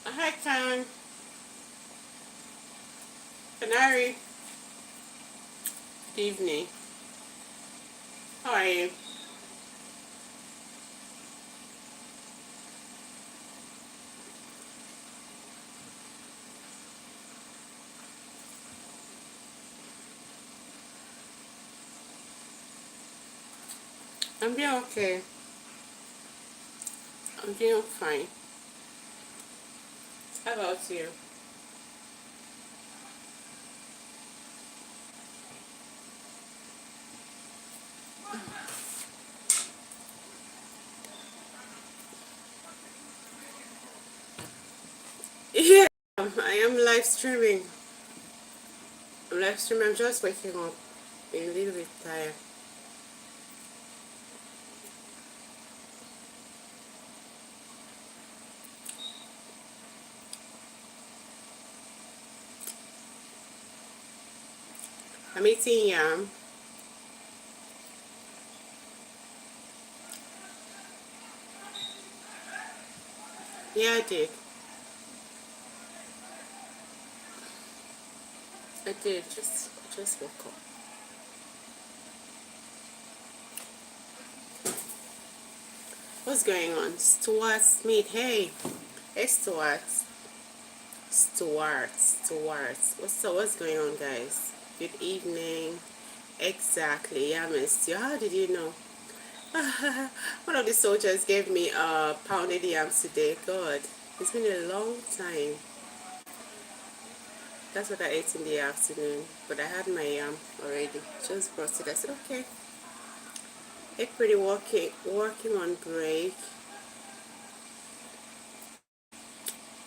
Hi, Karen. Canary. Good evening. How are you? I'm doing okay. I'm doing fine. How about you? Yeah, I am live streaming. I'm live streaming. I'm just waking up. Being a little bit tired. I'm eating yam. Yeah, I did. I did. Just woke up. What's going on? Stuart Smith. Hey. Hey, Stuart. Stuart. What's up? What's going on, guys? Good evening. Exactly. Yeah, I missed you. How did you know? One of the soldiers gave me pounded yams today. God, it's been a long time. That's what I ate in the afternoon. But I had my yam already. Just roasted. I said, okay. Hey, pretty working on break.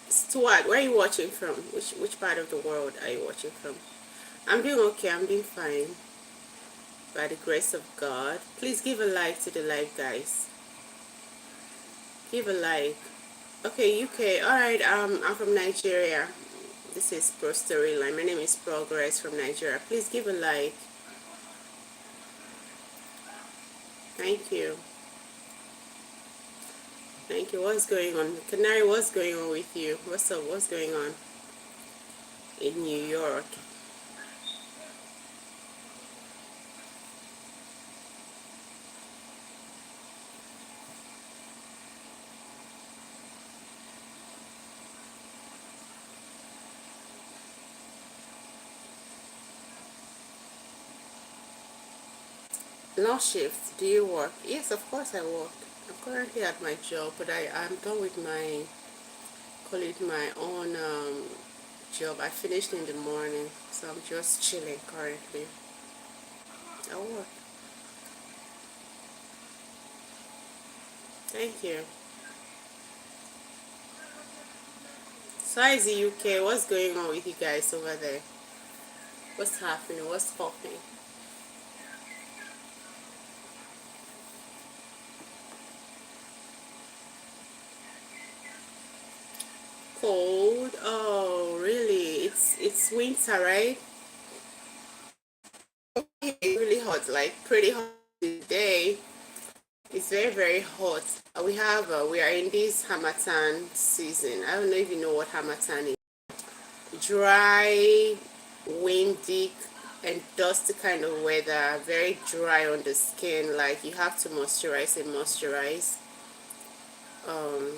Stuart, where are you watching from? Which part of the world are you watching from? I'm doing okay. I'm doing fine. By the grace of God. Please give a like to the live, guys. Give a like. Okay, UK. Alright, I'm from Nigeria. This is Prostoryline. My name is Progress from Nigeria. Please give a like. Thank you. Thank you. What's going on? Canary, what's going on with you? What's up? What's going on in New York? Long shift. Do you work? Yes, of course I work. I'm currently at my job, but I'm done with my, call it my own job. I finished in the morning, so I'm just chilling currently. I work. Thank you. So how is the UK? What's going on with you guys over there? What's happening? What's popping? Cold? Oh, really? It's winter, right? It's really hot, like pretty hot today. It's very hot. We are in this Hamatan season. I don't know if you know what Hamatan is. Dry, windy, and dusty kind of weather. Very dry on the skin. Like you have to moisturize and moisturize. Um,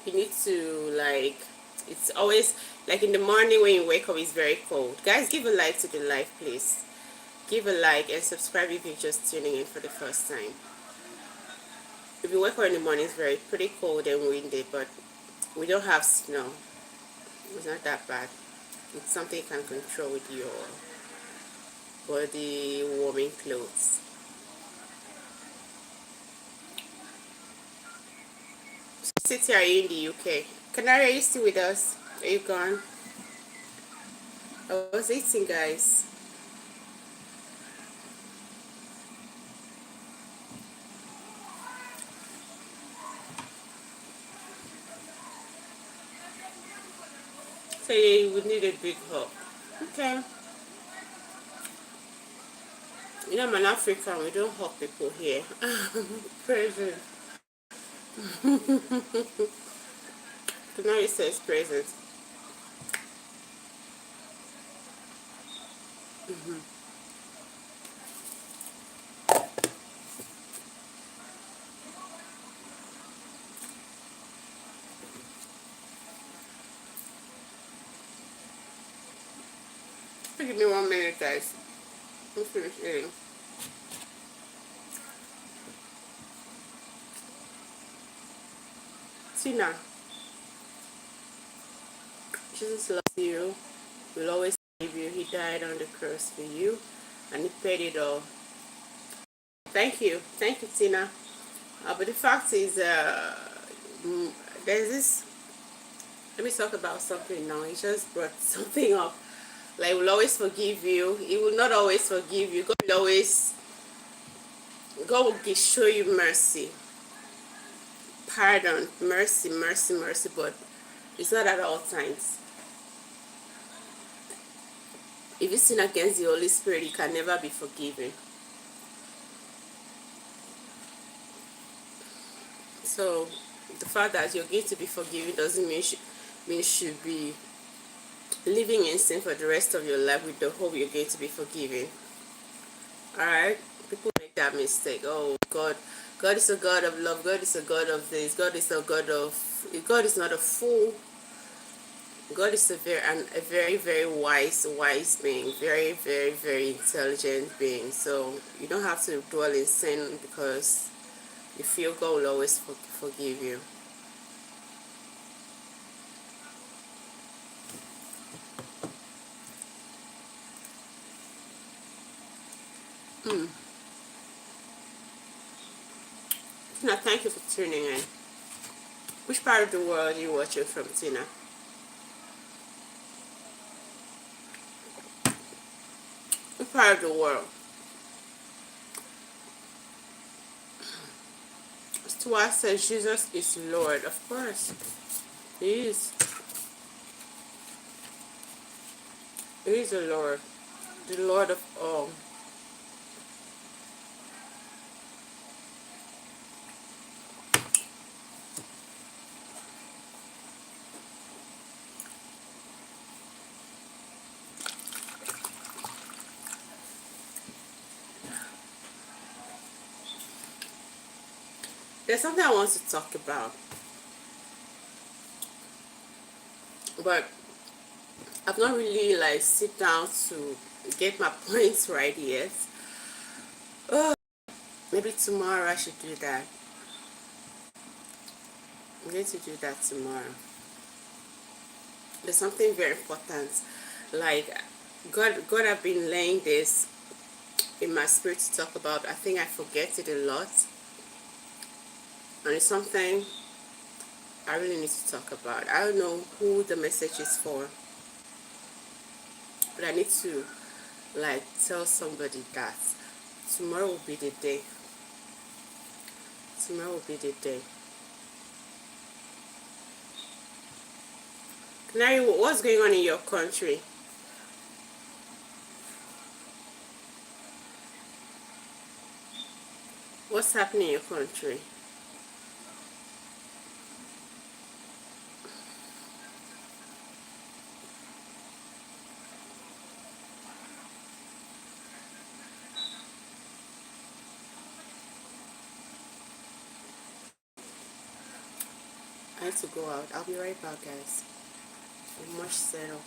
you need to like. It's always like in the morning when you wake up. It's very cold. Guys, give a like to the live, please. Give a like and subscribe if you're just tuning in for the first time. If you wake up in the morning, it's very pretty cold and windy, but we don't have snow. It's not that bad. It's something you can control with your body warming clothes. City, are you in the UK? Canary, are you still with us? Are you gone? I was eating, guys. So you would need a big hug. Okay. You know, I'm an African. We don't hug people here. Present. Canary says present. Give me 1 minute, guys. I'm finished eating. Tina, Jesus loves you. Will always save you. He died on the cross for you, and he paid it all. Thank you, Tina. But the fact is, mm, there's this. Let me talk about something now. He just brought something up. Like, will always forgive you. He will not always forgive you. God will show you mercy, pardon, mercy, mercy, mercy. But it's not at all times. If you sin against the Holy Spirit, you can never be forgiven. So the fact that you're going to be forgiven doesn't mean you should be living in sin for the rest of your life with the hope you're going to be forgiven. Alright? People make that mistake. Oh, God is a God of love. God is a God of this. God is a God of... God is not a fool. God is a very, very wise being. Very, very, very intelligent being. So you don't have to dwell in sin because you feel God will always forgive you. Tina, thank you for tuning in. Which part of the world are you watching from, Tina? Which part of the world? Stuart says Jesus is Lord. Of course, He is. He is the Lord. The Lord of all. There's something I want to talk about, but I've not really like sit down to get my points right yet. Oh, maybe tomorrow I should do that. I'm going to do that tomorrow. There's something very important. Like God have been laying this in my spirit to talk about. I think I forget it a lot. And it's something I really need to talk about. I don't know who the message is for, but I need to like tell somebody that tomorrow will be the day. Tomorrow will be the day. Canary, what's going on in your country? What's happening in your country? I need to go out. I'll be right back, guys. I'm much settled.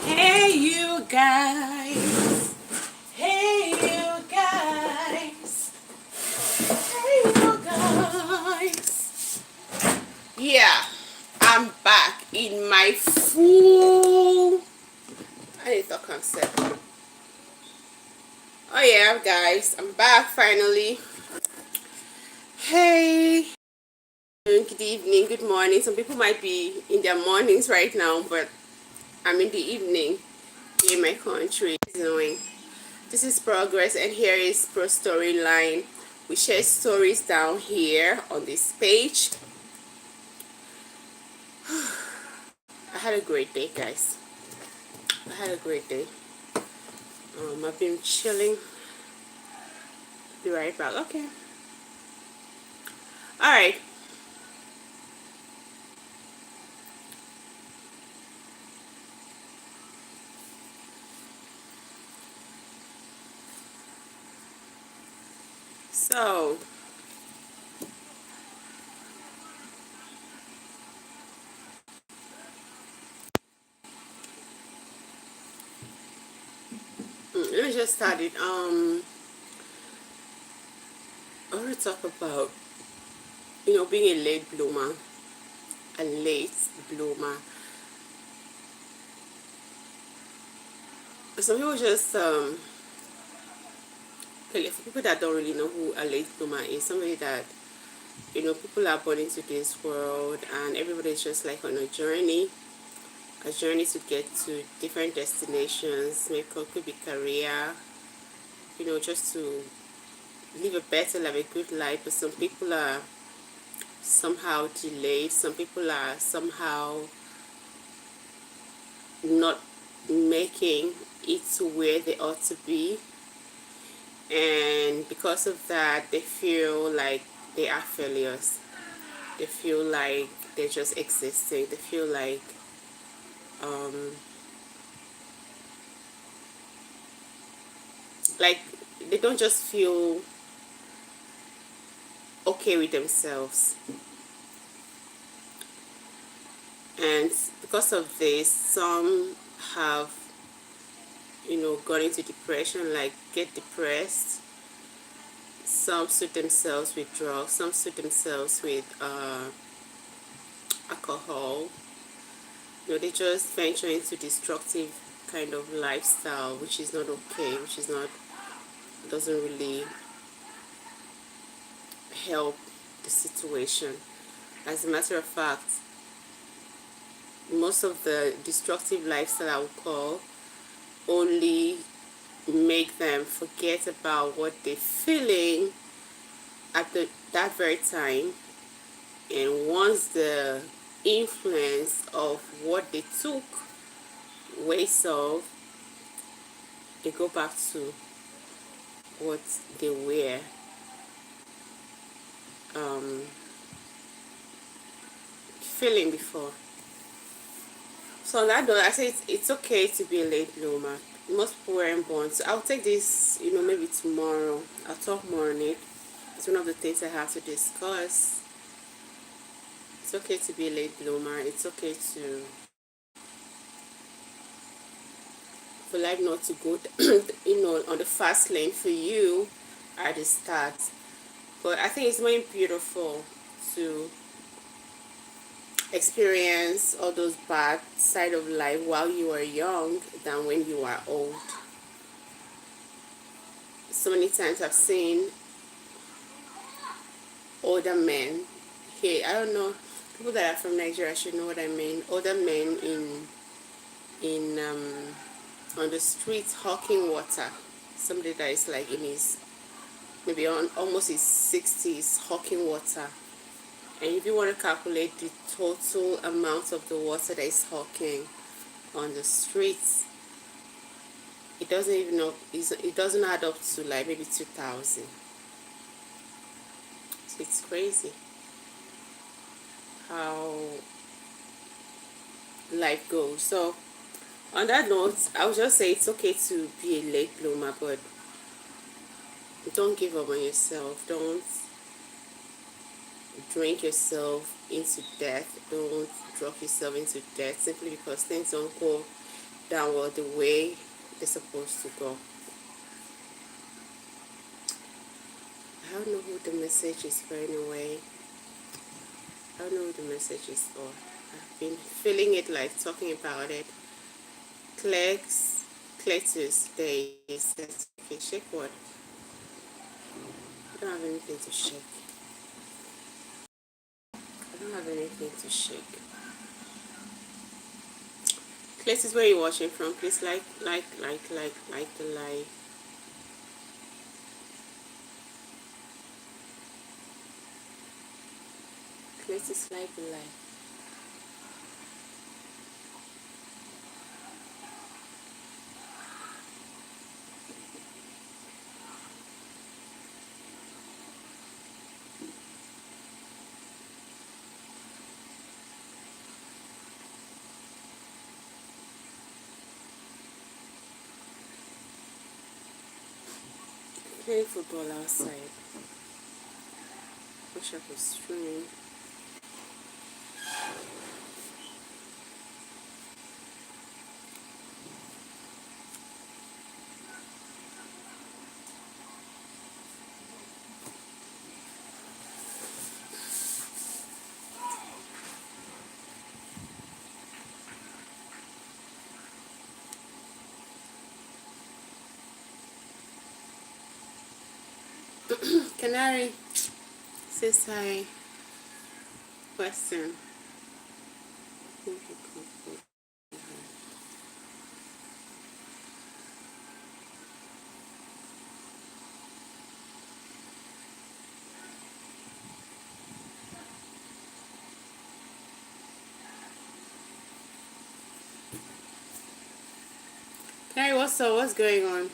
Hey you guys. Hey you guys. Hey you guys. Yeah, I'm back in my full, I need to concept. Oh yeah, guys, I'm back finally. Hey, good evening, good morning. Some people might be in their mornings right now, but I'm in the evening here in my country. Knowing this is Progress, and here is Prostoryline. We share stories down here on this page. I had a great day, guys. I had a great day. I've been chilling. Be right back. Okay. All right. So, let me just start it. I want to talk about, being a late bloomer. A late bloomer. Some people just, okay, for people that don't really know who a late bloomer is, somebody that, people are born into this world and everybody's just like on a journey to get to different destinations. Maybe it could be career, just to live a better life, a good life. But some people are somehow delayed. Some people are somehow not making it to where they ought to be, and because of that they feel like they are failures. They feel like they're just existing. They feel um like they don't just feel okay with themselves. And because of this, some have, gone into depression, like get depressed. Some suit themselves with drugs. Some suit themselves with alcohol. They just venture into destructive kind of lifestyle, which is not okay, which is not, doesn't really help the situation. As a matter of fact, most of the destructive lifestyle, I would call, only make them forget about what they're feeling at that very time. And once the influence of what they took, ways of, they go back to what they were um, feeling before. So on that note, I say it's okay to be a late bloomer. Most people weren't born. So I'll take this, maybe tomorrow. I'll talk more on it. It's one of the things I have to discuss. It's okay to be a late bloomer. It's okay for life not to go, on the fast lane for you at the start. But I think it's more beautiful to experience all those bad side of life while you are young than when you are old. So many times I've seen older men here. I don't know, people that are from Nigeria should know what I mean. Older men in on the streets hawking water. Somebody that is like in his maybe on almost his 60s hawking water. And if you want to calculate the total amount of the water that is hawking on the streets, it doesn't even know, it doesn't add up to like maybe 2,000. So it's crazy how life goes. So on that note, I would just say it's okay to be a late bloomer, but don't give up on yourself. Don't drink yourself into death. Don't drop yourself into death simply because things don't go downward the way they're supposed to go. I don't know who the message is for anyway. I don't know who the message is for. I've been feeling it like talking about it. Cletus, there is. Okay, shake what? I don't have anything to shake. I don't have anything to shake. Cletus, where are you watching from? Please like the live. Cletus, like the live. Playing football outside. Wish I could stream. Canary says hi. Question. Canary, what's up? What's going on?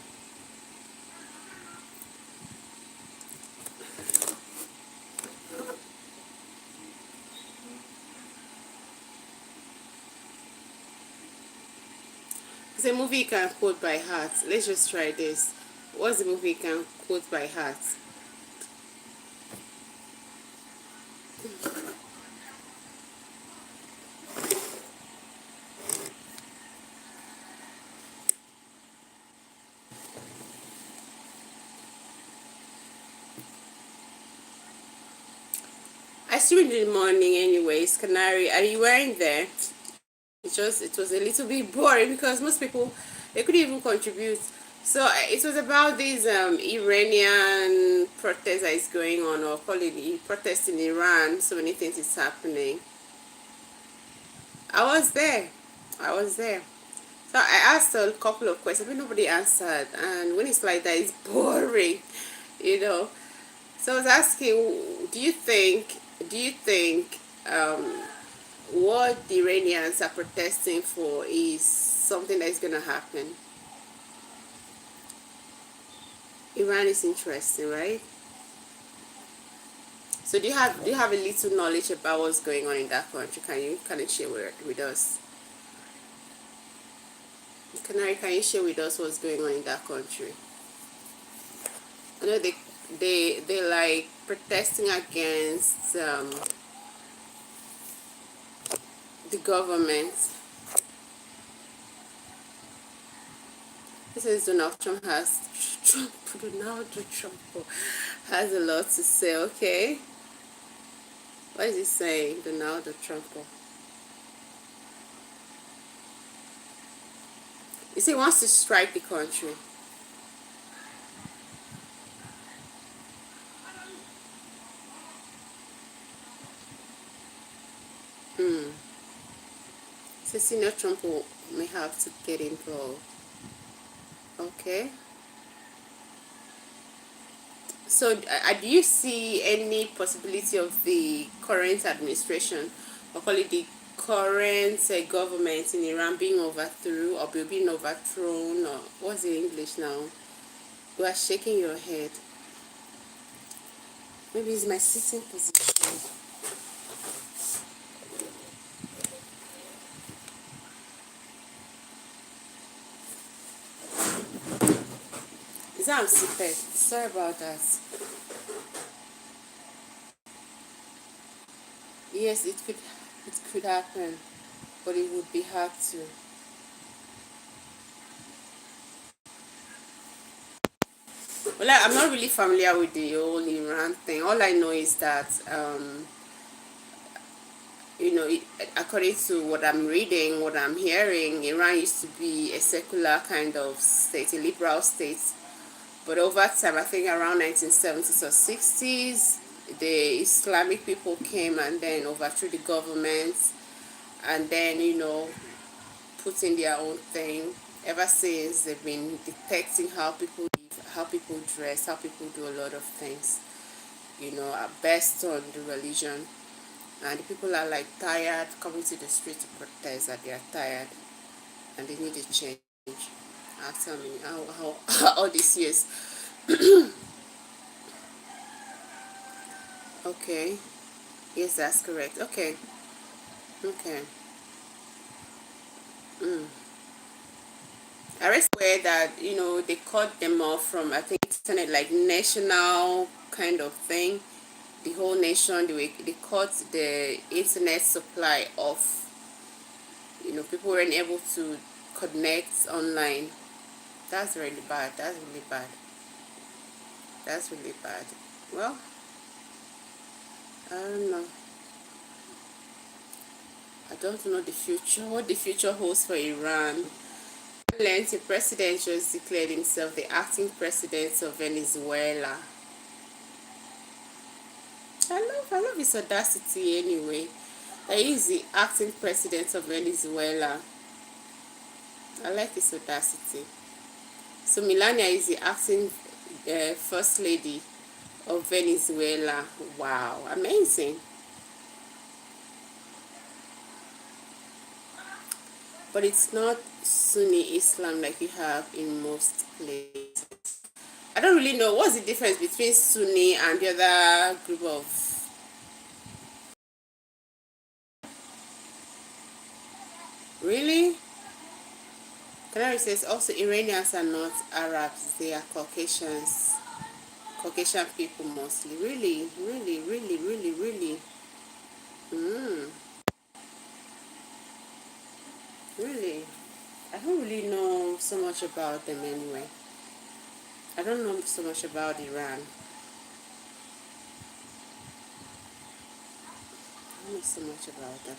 It's a movie you can quote by heart. Let's just try this. What's the movie you can quote by heart? I streamed in the morning anyways. Canary, are you wearing there? It was a little bit boring because most people, they couldn't even contribute. So it was about this Iranian protest that is going on, or call it protest in Iran. So many things is happening. I was there. I was there. So I asked a couple of questions, but nobody answered. And when it's like that, it's boring, you know. So I was asking, do you think, what the Iranians are protesting for is something that is going to happen. Iran is interesting, right? So do you have a little knowledge about what's going on in that country? Can you kind of share with us? Can you share with us what's going on in that country? I know they like protesting against the government. This is Donald Trump has a lot to say. Okay, what is he saying, Donald Trump? He said he wants to strike the country. Hmm. So Senior Trump may have to get involved. Okay. So, do you see any possibility of the current administration, or call it the current government in Iran being overthrown or being overthrown, or what's the English now? You are shaking your head. Maybe it's my sitting position. Is that I'm seated? Sorry about that. Yes, it could happen, but it would be hard to. Well, I'm not really familiar with the whole Iran thing. All I know is that according to what I'm reading, what I'm hearing, Iran used to be a secular kind of state, a liberal state. But over time, I think around 1970s or 60s, the Islamic people came and then overthrew the government, and then, put in their own thing. Ever since, they've been dictating how people live, how people dress, how people do a lot of things, based on the religion. And the people are like tired, coming to the street to protest that they are tired and they need a change. After me, how all these years. Okay, yes, that's correct. Okay, okay. I read somewhere that they cut them off from, I think, internet, like national kind of thing. The whole nation, they cut the internet supply off. People weren't able to connect online. That's really bad. That's really bad. That's really bad. Well, I don't know. I don't know the future. What the future holds for Iran. Learned the president just declared himself the acting president of Venezuela. I love his audacity anyway. He is the acting president of Venezuela. I like his audacity. So Melania is the acting first lady of Venezuela. Wow, amazing. But it's not Sunni Islam like you have in most places. I don't really know what's the difference between Sunni and the other group of. Really? Canary says also Iranians are not Arabs, they are Caucasians. Caucasian people mostly. Really, really, really, really, really. Mm, really. I don't really know so much about them anyway. I don't know so much about Iran. I don't know so much about them.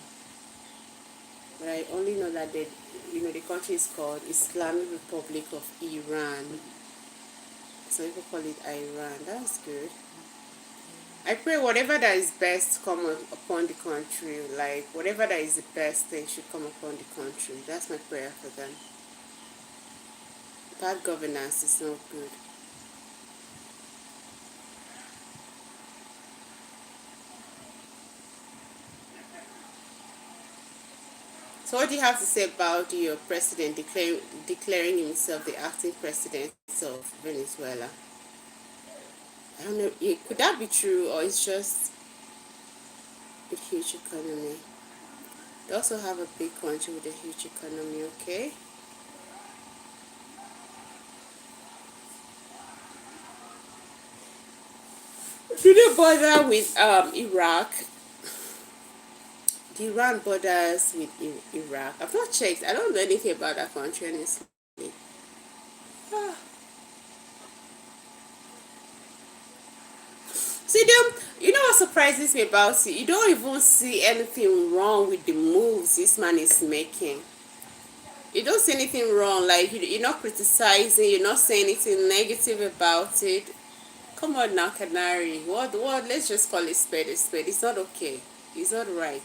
But I only know that the country is called Islamic Republic of Iran. So people call it Iran. That's good. I pray whatever that is best come upon the country. Like whatever that is the best thing should come upon the country. That's my prayer for them. Bad governance is not good. So what do you have to say about your president declaring himself the acting president of Venezuela? I don't know. Could that be true, or it's just a huge economy? They also have a big country with a huge economy. Okay. Do they bother with Iraq? The Iran borders with Iraq. I've not checked. I don't know anything about that country, honestly. Ah. See, you know what surprises me about it? You don't even see anything wrong with the moves this man is making. You don't see anything wrong. Like, you're not criticizing, you're not saying anything negative about it. Come on now, Canary. What? Let's just call it spade a spade. It's not okay. It's not right.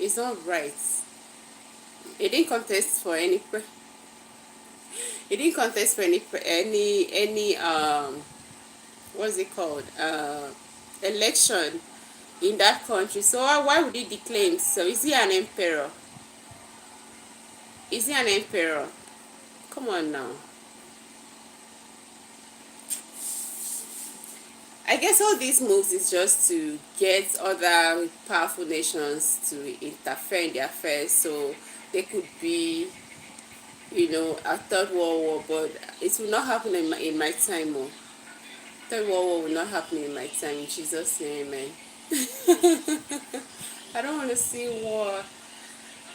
It's not right. He didn't contest for any. He didn't contest for any what's it called, election in that country. So why would he declaim? So is he an emperor? Is he an emperor? Come on now. I guess all these moves is just to get other powerful nations to interfere in their affairs, so they could be, a third world war. But it will not happen in my time. Oh. Third world war will not happen in my time. In Jesus' name, amen. I don't want to see war.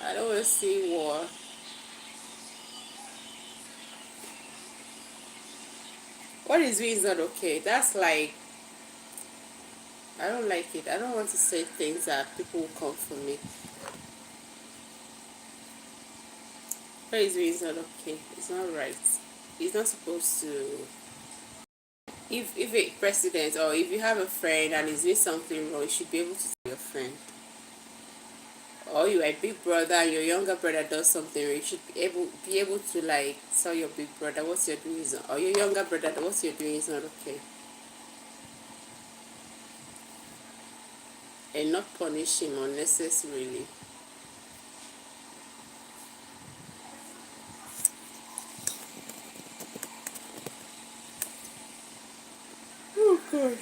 I don't want to see war. What is doing is not okay. That's like, I don't like it. I don't want to say things that people will come for me. What is doing is not okay. It's not right. He's not supposed to. If a president, or if you have a friend and he's doing something wrong, you should be able to tell your friend. Or you are a big brother and your younger brother does something wrong, you should be able to like tell your big brother what you're doing is not, or your younger brother that what you're doing is not okay. And not punish him unnecessarily. Oh God.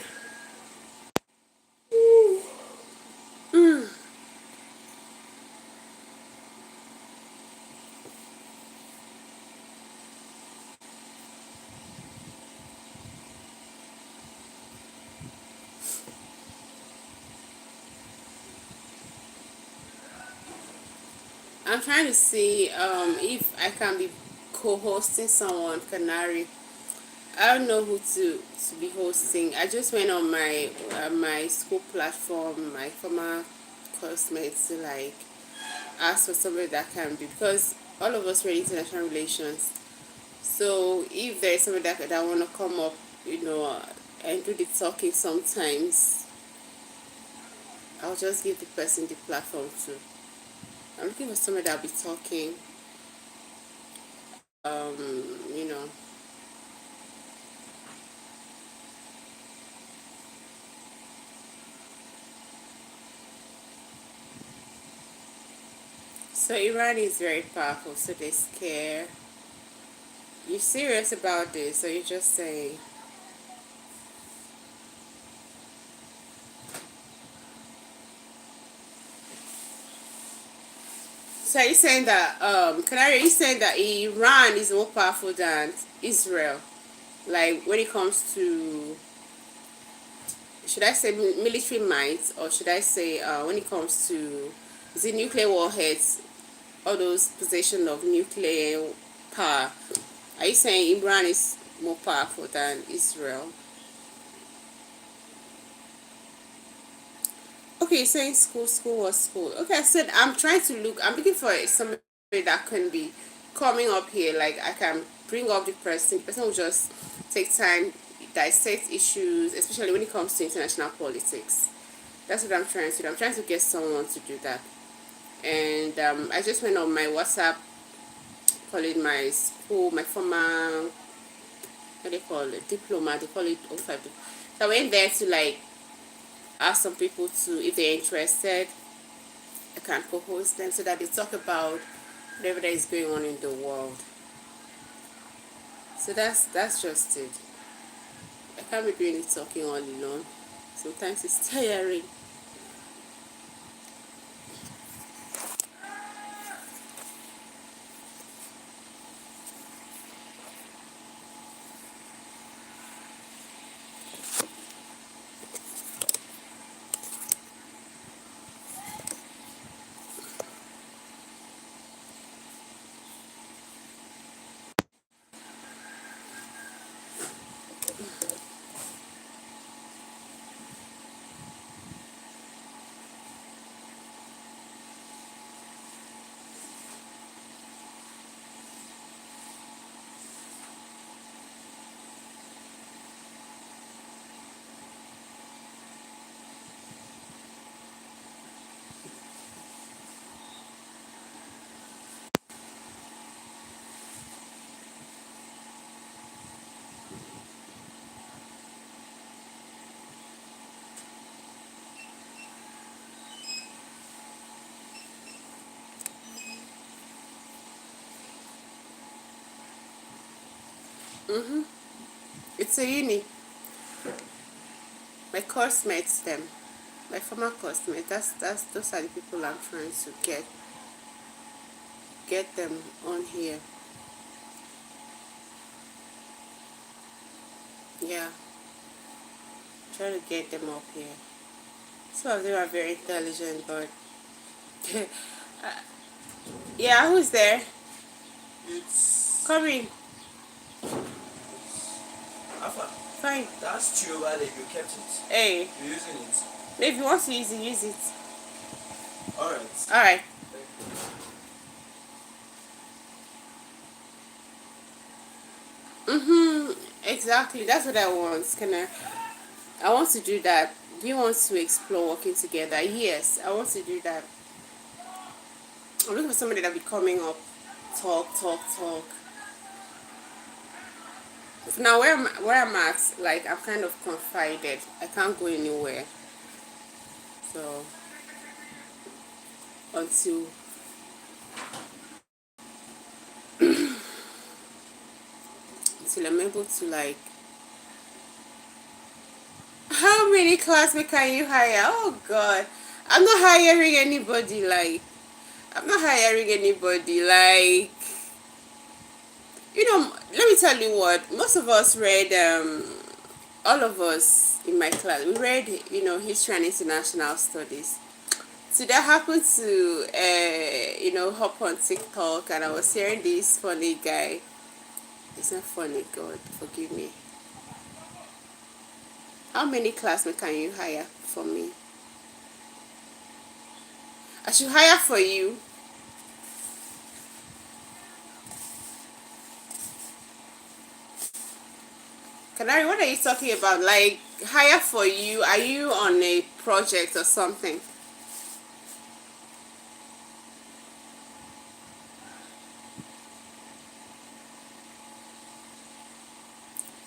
I'm trying to see if I can be co-hosting someone, Canary. I don't know who to be hosting. I just went on my school platform, my former classmates, to like ask for somebody that can be, because all of us were in international relations. So if there is somebody that want to come up, and do the talking sometimes, I'll just give the person the platform too. I'm looking for somebody that'll be talking, um, you know. So Iran is very powerful, so they scare. You serious about this, or you just saying? So are you saying that Canary, are you saying that Iran is more powerful than Israel? Like when it comes to, should I say military might, or should I say when it comes to, is it nuclear warheads, all those possession of nuclear power? Are you saying Iran is more powerful than Israel? Okay, you're saying school was school. Okay, I said I'm looking for somebody that can be coming up here. Like I can bring up the person. The person will just take time, dissect issues, especially when it comes to international politics. That's what I'm trying to do. I'm trying to get someone to do that. And I just went on my WhatsApp, calling my school, my former, what they call it, diploma. They call it 05. So I went there to like ask some people to if they're interested, I can co-host them so that they talk about whatever that is going on in the world. So that's just it. I can't be doing it talking all alone. Sometimes it's tiring. It's a uni. My course mates them. My former course mates. That's those are the people I'm trying to get them on here. Yeah. Try to get them up here. Some of them are very intelligent, but yeah, who's there? It's Come in. Alpha. Fine. That's true, but you kept it. Hey, You're using it. if you want to use it. Alright. Alright. Exactly. That's what I want. I want to do that. Do you want to explore working together? Yes, I want to do that. I'm looking for somebody that will be coming up, talk. Now where I'm at, like I'm kind of confided. I can't go anywhere. So until I'm able to like, how many classmates can you hire? Oh God, I'm not hiring anybody. Like I'm not hiring anybody. Like let me tell you what. Most of us read. All of us in my class, we read history and international studies. Today I happened to hop on TikTok and I was hearing this funny guy. It's not funny, God forgive me. How many classmates can you hire for me? I should hire for you. Canary, what are you talking about? Like hire for you? Are you on a project or something?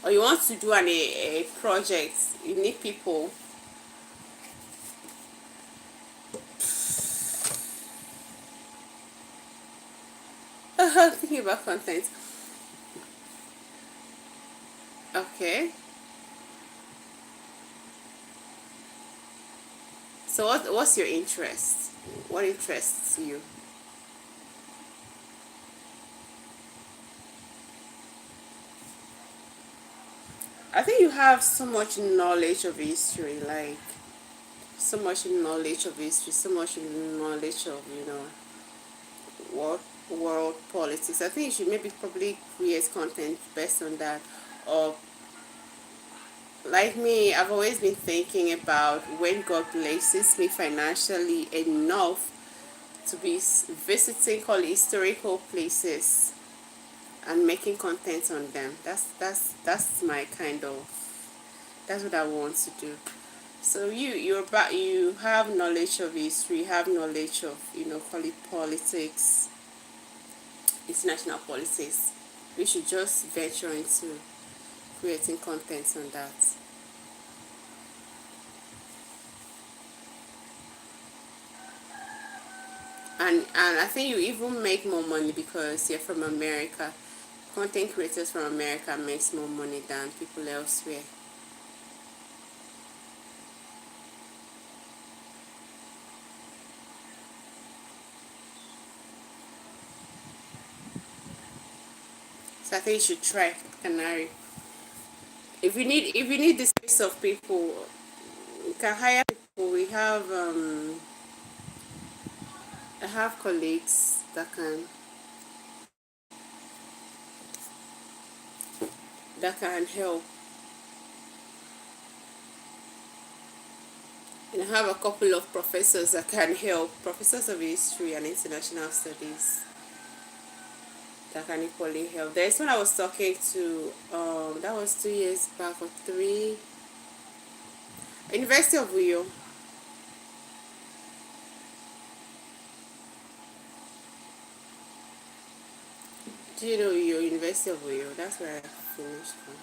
Or you want to do a project? You need people. Thinking about content. Okay. So what's your interest? What interests you? I think you have so much knowledge of history, like so much knowledge of history, so much knowledge of world world politics. I think you should maybe probably create content based on that. Or like me, I've always been thinking about when God blesses me financially enough to be visiting call it historical places and making content on them. That's my kind of, that's what I want to do. So you have knowledge of history, you have knowledge of call it politics, international politics. We should just venture into creating content on that. And I think you even make more money because you're from America. Content creators from America makes more money than people elsewhere. So I think you should try Canary. If you need the space of people, you can hire people. I have colleagues that can help. And I have a couple of professors that can help, professors of history and international studies that can equally help. There's one I was talking to, that was 2 years back or three, University of Uyo. Do you know Uyo, University of Uyo? That's where I finished from.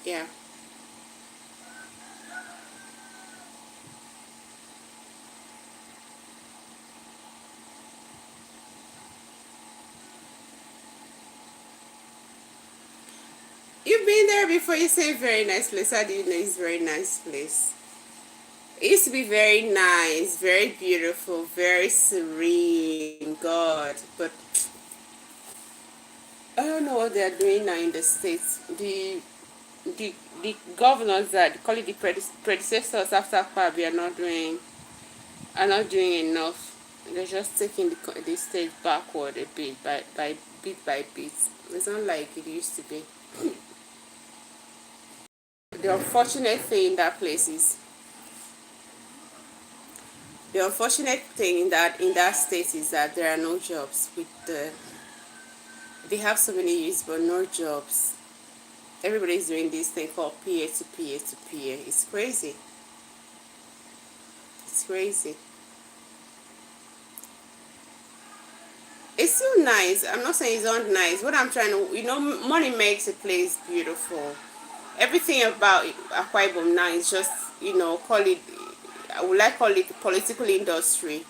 Yeah. You've been there before. You say very nice place. How do you know it's very nice place? It used to be very nice, very beautiful, very serene. God, but I don't know what they're doing now in the states. The the governors that call it the predecessors after Kwabi are not doing enough. They're just taking the state backward a bit by bit by bit. It's not like it used to be. The unfortunate thing in that place is the unfortunate thing in that state is that there are no jobs. They have so many youths but no jobs. Everybody's doing this thing called PA to PA to PA. It's crazy. It's crazy. It's still nice. I'm not saying it's not nice. What I'm trying to, money makes a place beautiful. Everything about Akwa Ibom now is just, call it, I would like call it the political industry.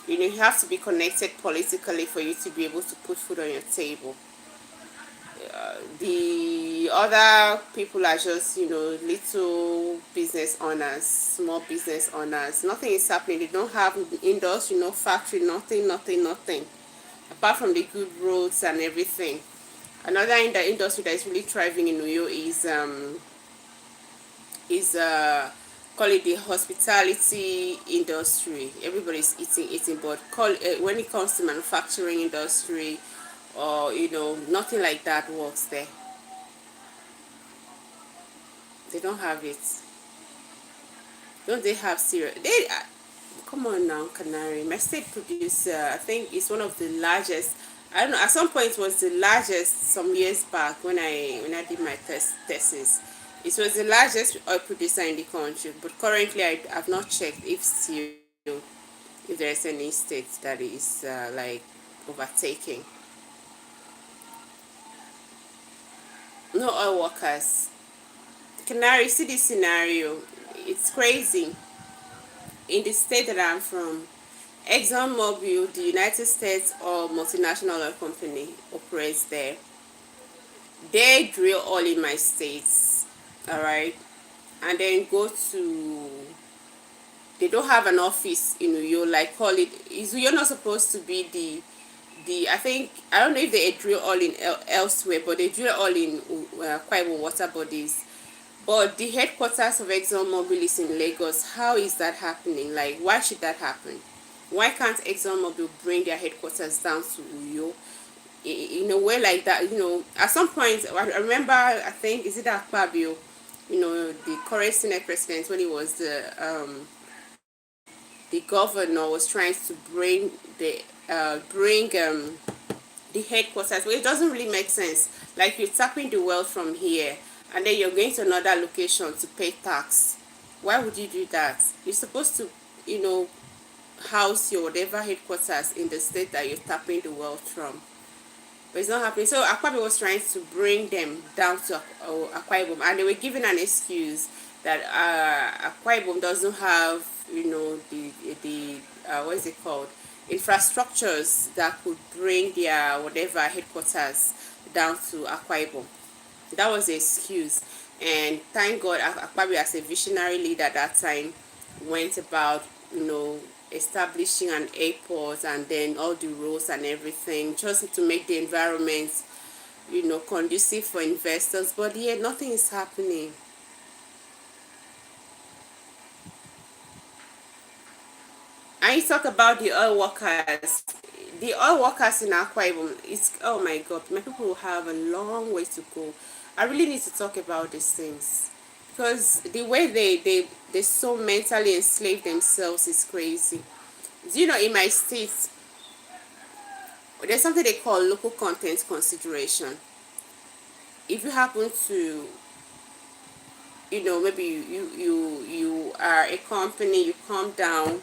You have to be connected politically for you to be able to put food on your table. The other people are just, little business owners, small business owners. Nothing is happening. They don't have industry, no factory, nothing, nothing, nothing. Apart from the good roads and everything. Another in the industry that is really thriving in Uyo is call it the hospitality industry. Everybody's eating, but when it comes to manufacturing industry, or nothing like that works there. They don't have it. Don't they have cereal? Come on now, Canary. My state producer, I think, is one of the largest. I don't know. At some point, it was the largest some years back when I did my thesis. It was the largest oil producer in the country, but currently I have not checked if there is any state that is like overtaking. No oil workers. Canary, see this scenario. It's crazy. In the state that I'm from, ExxonMobil, the United States or multinational oil company operates there. They drill oil in my states, all right, and then go to. They don't have an office in Uyo. Like call it. Is Uyo not supposed to be the? I don't know if they drill oil in elsewhere, but they drill oil in Kwaibo water bodies. But the headquarters of ExxonMobil is in Lagos. How is that happening? Like, why should that happen? Why can't ExxonMobil bring their headquarters down to Uyo? In a way like that, at some point, I remember, I think, is it Akpabio, the current Senate president, when he was the governor, was trying to bring the headquarters. Well, it doesn't really make sense. Like, you're tapping the well from here, and then you're going to another location to pay tax. Why would you do that? You're supposed to, house your whatever headquarters in the state that you're tapping the well from. But it's not happening. So Akwabi was trying to bring them down to Akwa Ibom, and they were given an excuse that Akwa Ibom doesn't have, the what is it called, infrastructures that could bring their whatever headquarters down to Akwa Ibom. That was the excuse. And thank God Akpabio, as a visionary leader at that time, went about, establishing an airport and then all the roads and everything, just to make the environment, conducive for investors. But yet nothing is happening. And you talk about the oil workers. The oil workers in Akwa Ibom, it's, oh my God, my people will have a long way to go. I really need to talk about these things, because the way they so mentally enslave themselves is crazy. Do you know, in my state, there's something they call local content consideration. If you happen to, maybe you are a company, you come down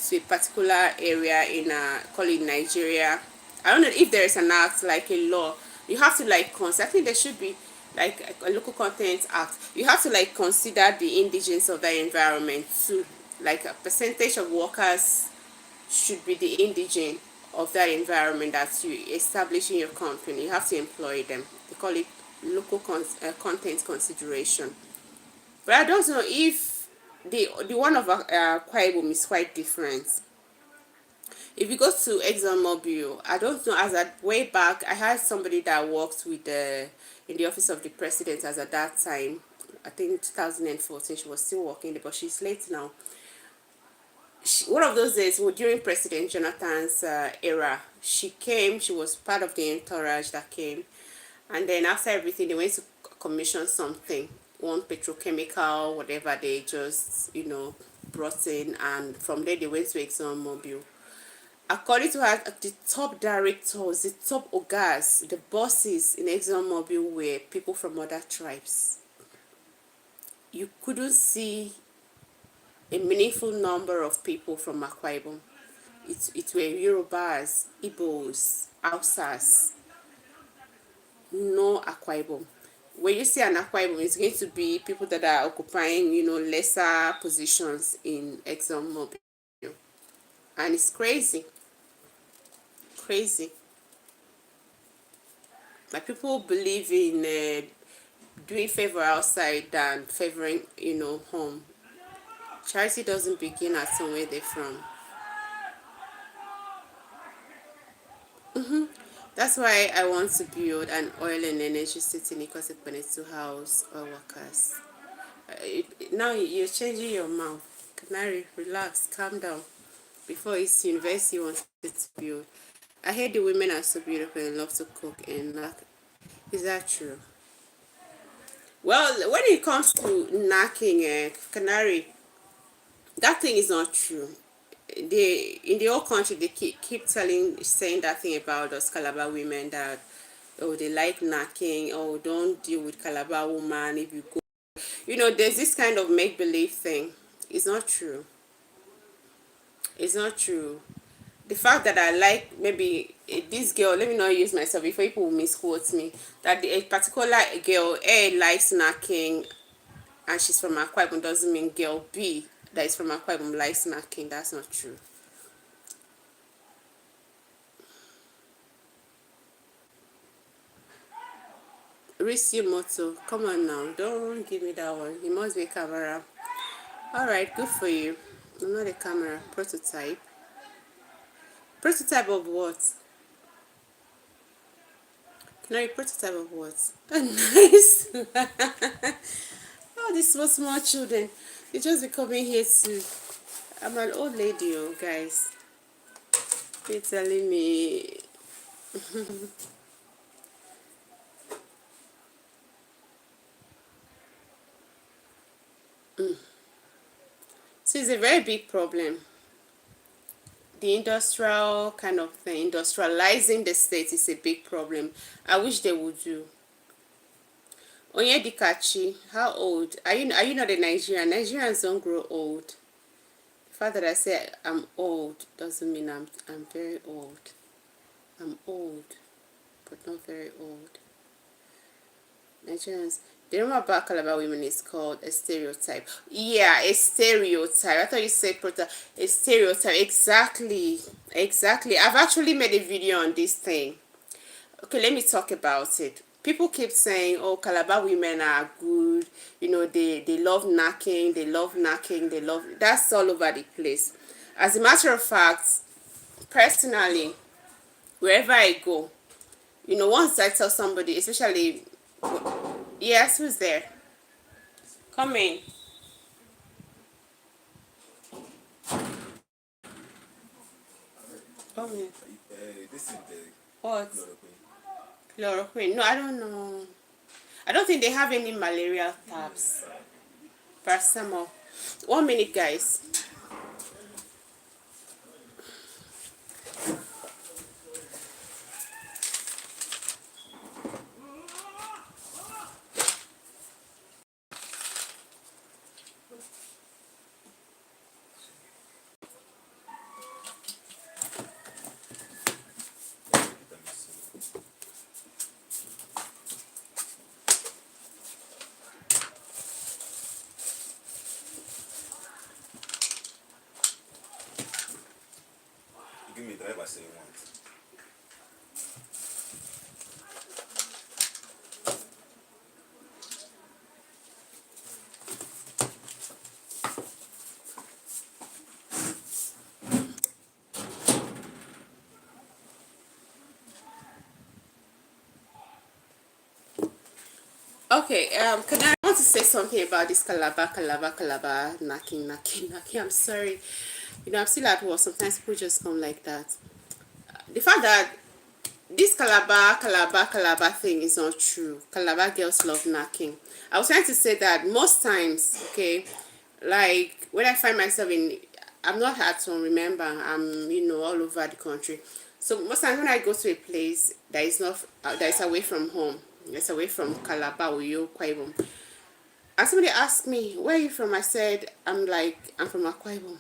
to a particular area in call it Nigeria. I don't know if there is an act, like a law. You have to like consider. I think there should be like a local content act. You have to like consider the indigents of that environment too. Like a percentage of workers should be the indigent of that environment that you establish in your company. You have to employ them. They call it local content consideration. But I don't know if the one of Akwa Ibom is quite different. If you go to ExxonMobil, I don't know, as at way back, I had somebody that worked with in the office of the president as at that time. I think 2014, she was still working there, but she's late now. One of those days, well, during President Jonathan's era, she was part of the entourage that came. And then after everything, they went to commission something, one petrochemical, whatever they just, brought in. And from there, they went to ExxonMobil. According to her, the top directors, the top ogas, the bosses in ExxonMobil were people from other tribes. You couldn't see a meaningful number of people from Akwa Ibom. It were Yorubas, Igbos, Hausas, no Akwa Ibom. When you see an Akwa Ibom, it's going to be people that are occupying, lesser positions in ExxonMobil. And it's crazy. Crazy. Like, people believe in doing favor outside than favoring, home. Charity doesn't begin at somewhere they're from. That's why I want to build an oil and energy city in Ikosi to house oil workers. Now you're changing your mouth. Canary, relax, calm down. Before, it's university you wanted to build. I heard the women are so beautiful and love to cook and knack. Is that true? Well, when it comes to knacking, Canary, that thing is not true. They, in the whole country, they keep saying that thing about us Calabar women, that, oh, they like knacking, oh, don't deal with Calabar woman if you go. There's this kind of make believe thing. It's not true. It's not true. The fact that I like, maybe this girl, let me not use myself before people will misquote me, that a particular girl A likes snacking and she's from Akwa Ibom, doesn't mean girl B that is from Akwa Ibom likes snacking. That's not true. Risky motto. Come on now. Don't give me that one. You must be a camera. Alright, good for you. I'm not a camera. Prototype. Prototype of what? No, a prototype of what? Nice. Oh, these small children. They just be coming here to. I'm an old lady, oh, guys. You're telling me. So it's a very big problem. The industrial kind of thing, industrializing the state is a big problem. I wish they would do. Onyedikachi, how old? Are you not a Nigerian? Nigerians don't grow old. The fact that I say I'm old doesn't mean I'm very old. I'm old, but not very old. Nigerians, The rumor about Calabar women is called a stereotype. Yeah, a stereotype. I thought you said a stereotype. Exactly. Exactly. I've actually made a video on this thing. Okay, let me talk about it. People keep saying, oh, Calabar women are good. You know, they love knacking. They love knacking. They love... That's all over the place. As a matter of fact, personally, wherever I go, you know, once I tell somebody, especially... Yes, who's there? Come in. Come in. This is the What? chloroquine. Chloroquine? No, I don't know. I don't think they have any malaria tabs. Paracetamol. 1 minute, guys. Vitamin C. Give me the driver say you want. Okay, can I want to say something about this Calabar, knocking. I'm sorry. You know, I'm still at work. Sometimes people just come like that. The fact that this Calabar thing is not true. Calabar girls love knacking. I was trying to say that most times, okay, like when I find myself in, I'm not at home, remember, I'm, you know, all over the country. So most times when I go to a place that is not, that is away from home, it's away from Calabar or Akwa Ibom, and somebody asked me, where are you from? I said, I'm from Akwa Ibom.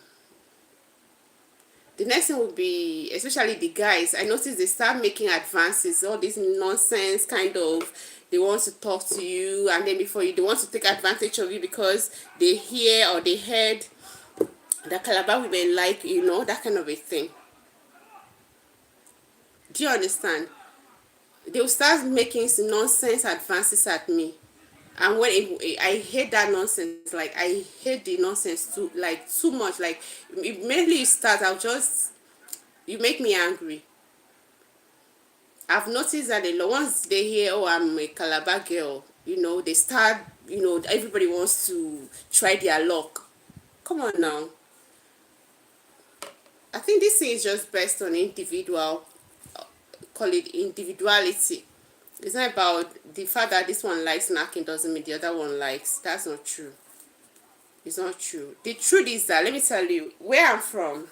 The next thing would be, especially the guys, I noticed they start making advances, all this nonsense kind of, they want to talk to you, and then before you, they want to take advantage of you because they hear or they heard that Calabar women like, you know, that kind of a thing. Do you understand? They will start making some nonsense advances at me. And when I hate that nonsense, like I hate the nonsense too, like too much. Like immediately you start, you make me angry. I've noticed that a lot, once they hear, oh, I'm a Calabar girl, you know, they start, you know, everybody wants to try their luck. Come on now. I think this thing is just based on individual, call it individuality. It's not about the fact that this one likes knocking doesn't mean the other one likes. That's not true. It's not true. The truth is that, let me tell you, where I'm from,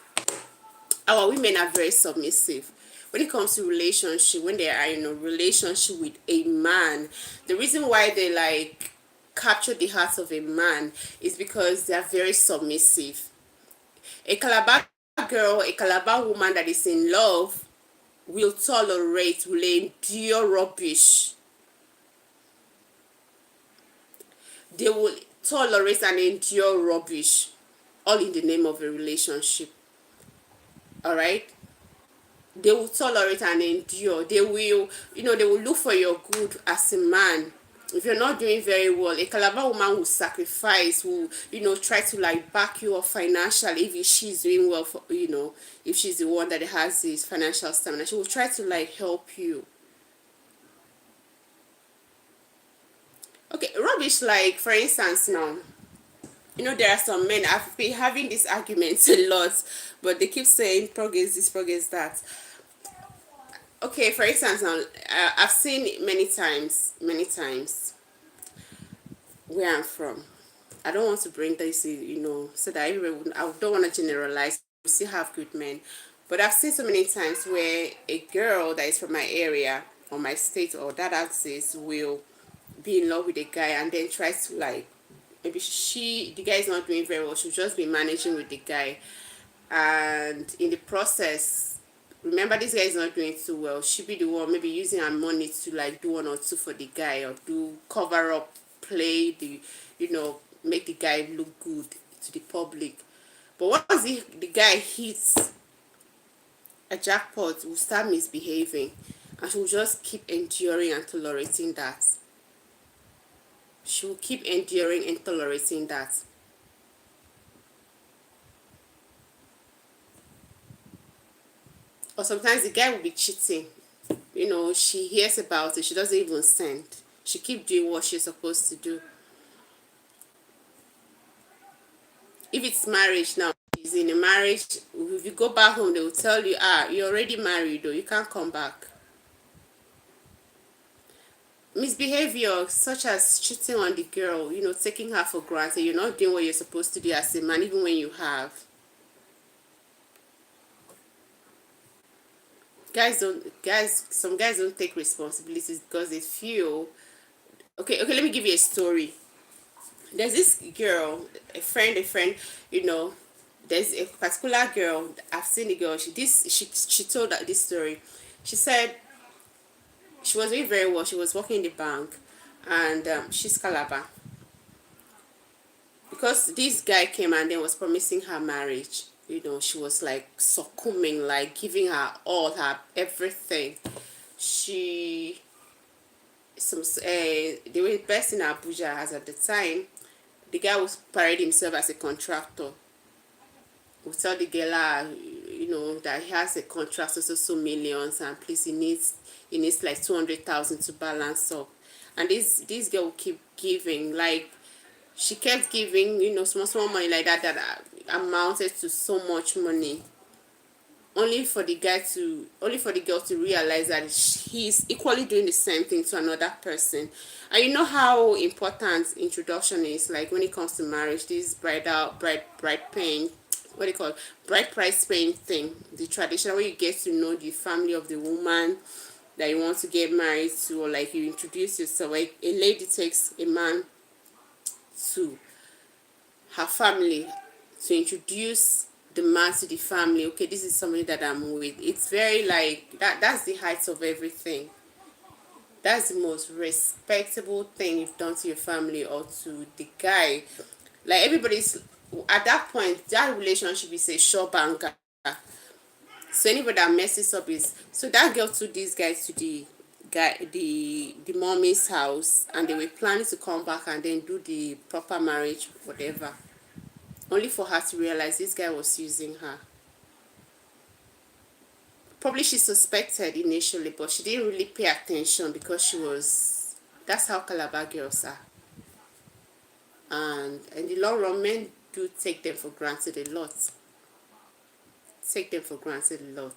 our women are very submissive when it comes to relationship. When they are in a relationship with a man, the reason why they like capture the heart of a man is because they are very submissive. A Calabar girl, a Calabar woman that is in love will tolerate, will endure rubbish. They will tolerate and endure rubbish, all in the name of a relationship. All right, they will tolerate and endure. They will, you know, they will look for your good as a man. If you're not doing very well, a Calabar woman will sacrifice, will, you know, try to like back you up financially if she's doing well, for, you know, if she's the one that has this financial stamina, she will try to like help you. Okay, rubbish, like for instance now, you know, there are some men, I've been having these arguments a lot, but they keep saying progress this, progress that. Okay, for instance now, I've seen many times where I'm from. I don't want to bring this, you know, so that everyone, I don't want to generalize. We still have good men, but I've seen so many times where a girl that is from my area or my state or that axis will be in love with a guy and then try to like, maybe the guy is not doing very well, she'll just be managing with the guy, and in the process, remember this guy is not doing too well, she'll be the one maybe using her money to like do one or two for the guy or do cover up play the, make the guy look good to the public. But once the guy hits a jackpot, will start misbehaving, and she will just keep enduring and tolerating that. She will keep enduring and tolerating that. Or sometimes the guy will be cheating. She hears about it, she doesn't even send. She keep doing what she's supposed to do. If it's marriage now, she's in a marriage, if you go back home, they will tell you, you're already married though, you can't come back. Misbehavior such as cheating on the girl, taking her for granted, you're not doing what you're supposed to do as a man, even when you have. Some guys don't take responsibilities because they feel, okay, let me give you a story. There's this girl, a friend, you know, there's a particular girl, I've seen the girl, she told that this story. She said she was doing very well, she was working in the bank, and she's Calabar. Because this guy came and then was promising her marriage, she was like succumbing, like giving her all her everything. She they were based in Abuja as at the time. The guy was parading himself as a contractor. We tell the girl, that he has a contract so millions, and please he needs like 200,000 to balance up. And this girl will keep giving, like she kept giving, small money like that amounted to so much money. Only for the girl to realize that he's equally doing the same thing to another person. And you know how important introduction is, like when it comes to marriage, this bride paying, what do you call it, bride price paying thing, the traditional where you get to know the family of the woman that you want to get married to, or like you introduce yourself, like a lady takes a man to her family to introduce the man to the family. Okay, this is somebody that I'm with. It's very like that's the height of everything. That's the most respectable thing you've done to your family or to the guy. Like everybody's at that point, that relationship is a sure banker. So anybody that messes up is, so that girl took these guys to the mommy's house, and they were planning to come back and then do the proper marriage, whatever. Only for her to realize this guy was using her. Probably she suspected initially, but she didn't really pay attention because that's how Calabar girls are. And in the long run, men do take them for granted a lot. Take them for granted a lot.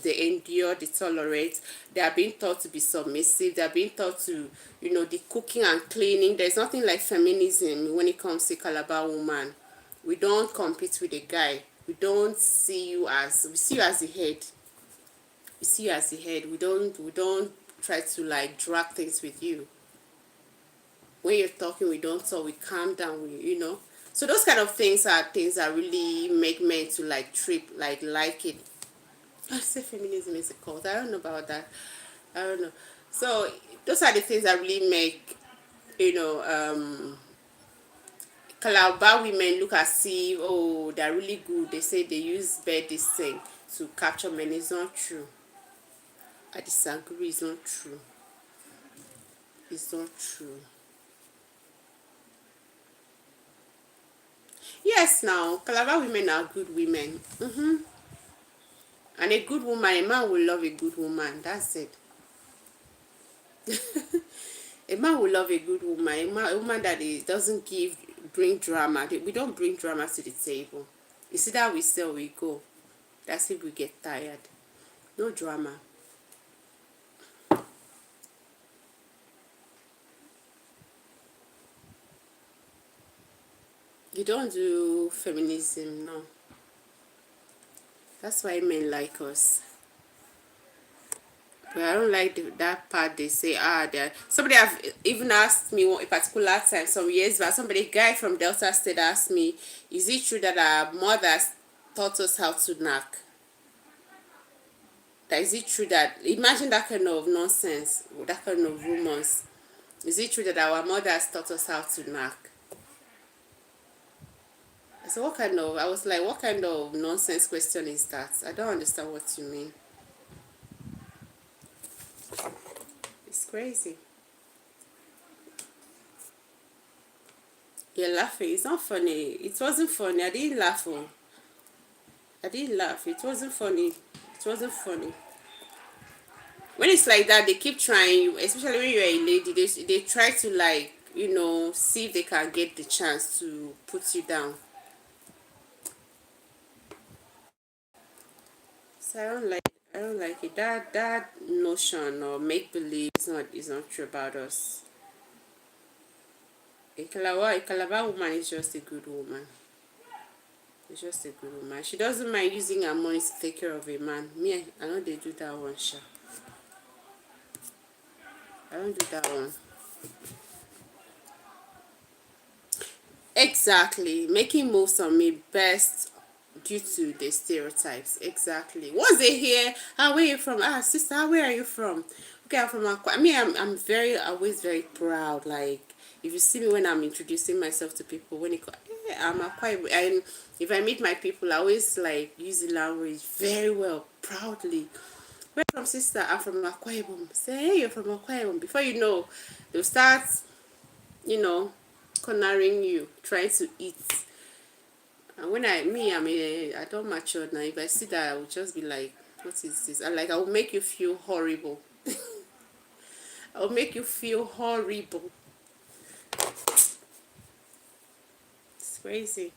They endure, they tolerate, they are being taught to be submissive, they are being taught to, the cooking and cleaning. There's nothing like feminism when it comes to Calabar woman. We don't compete with a guy. We see you as the head. We see you as the head. We don't try to like drag things with you. When you're talking, we don't talk, we calm down, So those kind of things are things that really make men to like trip, like it. I say feminism is a cult. I don't know about that. I don't know. So those are the things that really make, Calabar women look as if, they're really good. They say they use bed this thing to capture men. It's not true. I disagree. It's not true. It's not true. Yes, now Calabar women are good women. And a good woman, a man will love a good woman. That's it. A man will love a good woman. A woman that doesn't bring drama. We don't bring drama to the table. You see that we say we go. That's if we get tired. No drama. You don't do feminism, no. That's why men like us. But I don't like that part they say, somebody have even asked me a particular time, some years back, a guy from Delta State asked me, is it true that our mothers taught us how to knack? That is it true that, imagine that kind of nonsense, that kind of rumors. Is it true that our mothers taught us how to knock? So I was like, what kind of nonsense question is that? I don't understand what you mean. It's crazy. You're laughing. It's not funny. It wasn't funny. I didn't laugh. Oh. I didn't laugh. It wasn't funny. It wasn't funny. When it's like that, they keep trying, especially when you're a lady, they try to, like, see if they can get the chance to put you down. So I don't like it. That notion or make believe is not true about us. A Calabar woman is just a good woman. She's just a good woman. She doesn't mind using her money to take care of a man. Me, I know they do that one, sha. I don't do that one. Exactly. Making moves on me best due to the stereotypes. Exactly. Once they hear, where are you from? Sister, where are you from? Okay, I'm from Aqua. I mean, I'm very, always very proud. Like, if you see me when I'm introducing myself to people, when it, I'm Aqua. And if I meet my people, I always, like, use the language very well, proudly. Where from, sister? I'm from Aqua Ibom. Say, hey, you're from Aqua Ibom. Before you know, they'll start, you know, cornering you, trying to eat. And when I don't mature now. If I see that, I will just be like, what is this? And like, I will make you feel horrible. I will make you feel horrible. It's crazy.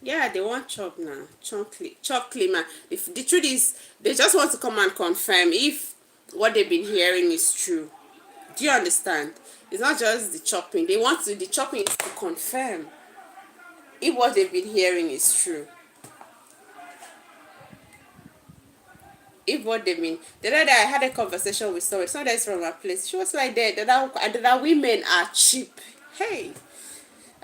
Yeah, they want chop now. Chop clean, man. If the truth is, they just want to come and confirm if what they've been hearing is true. Do you understand? It's not just the chopping. The chopping is to confirm if what they've been hearing is true. If what they mean. The other day I had a conversation with someone that's from our place. She was like that women are cheap. Hey,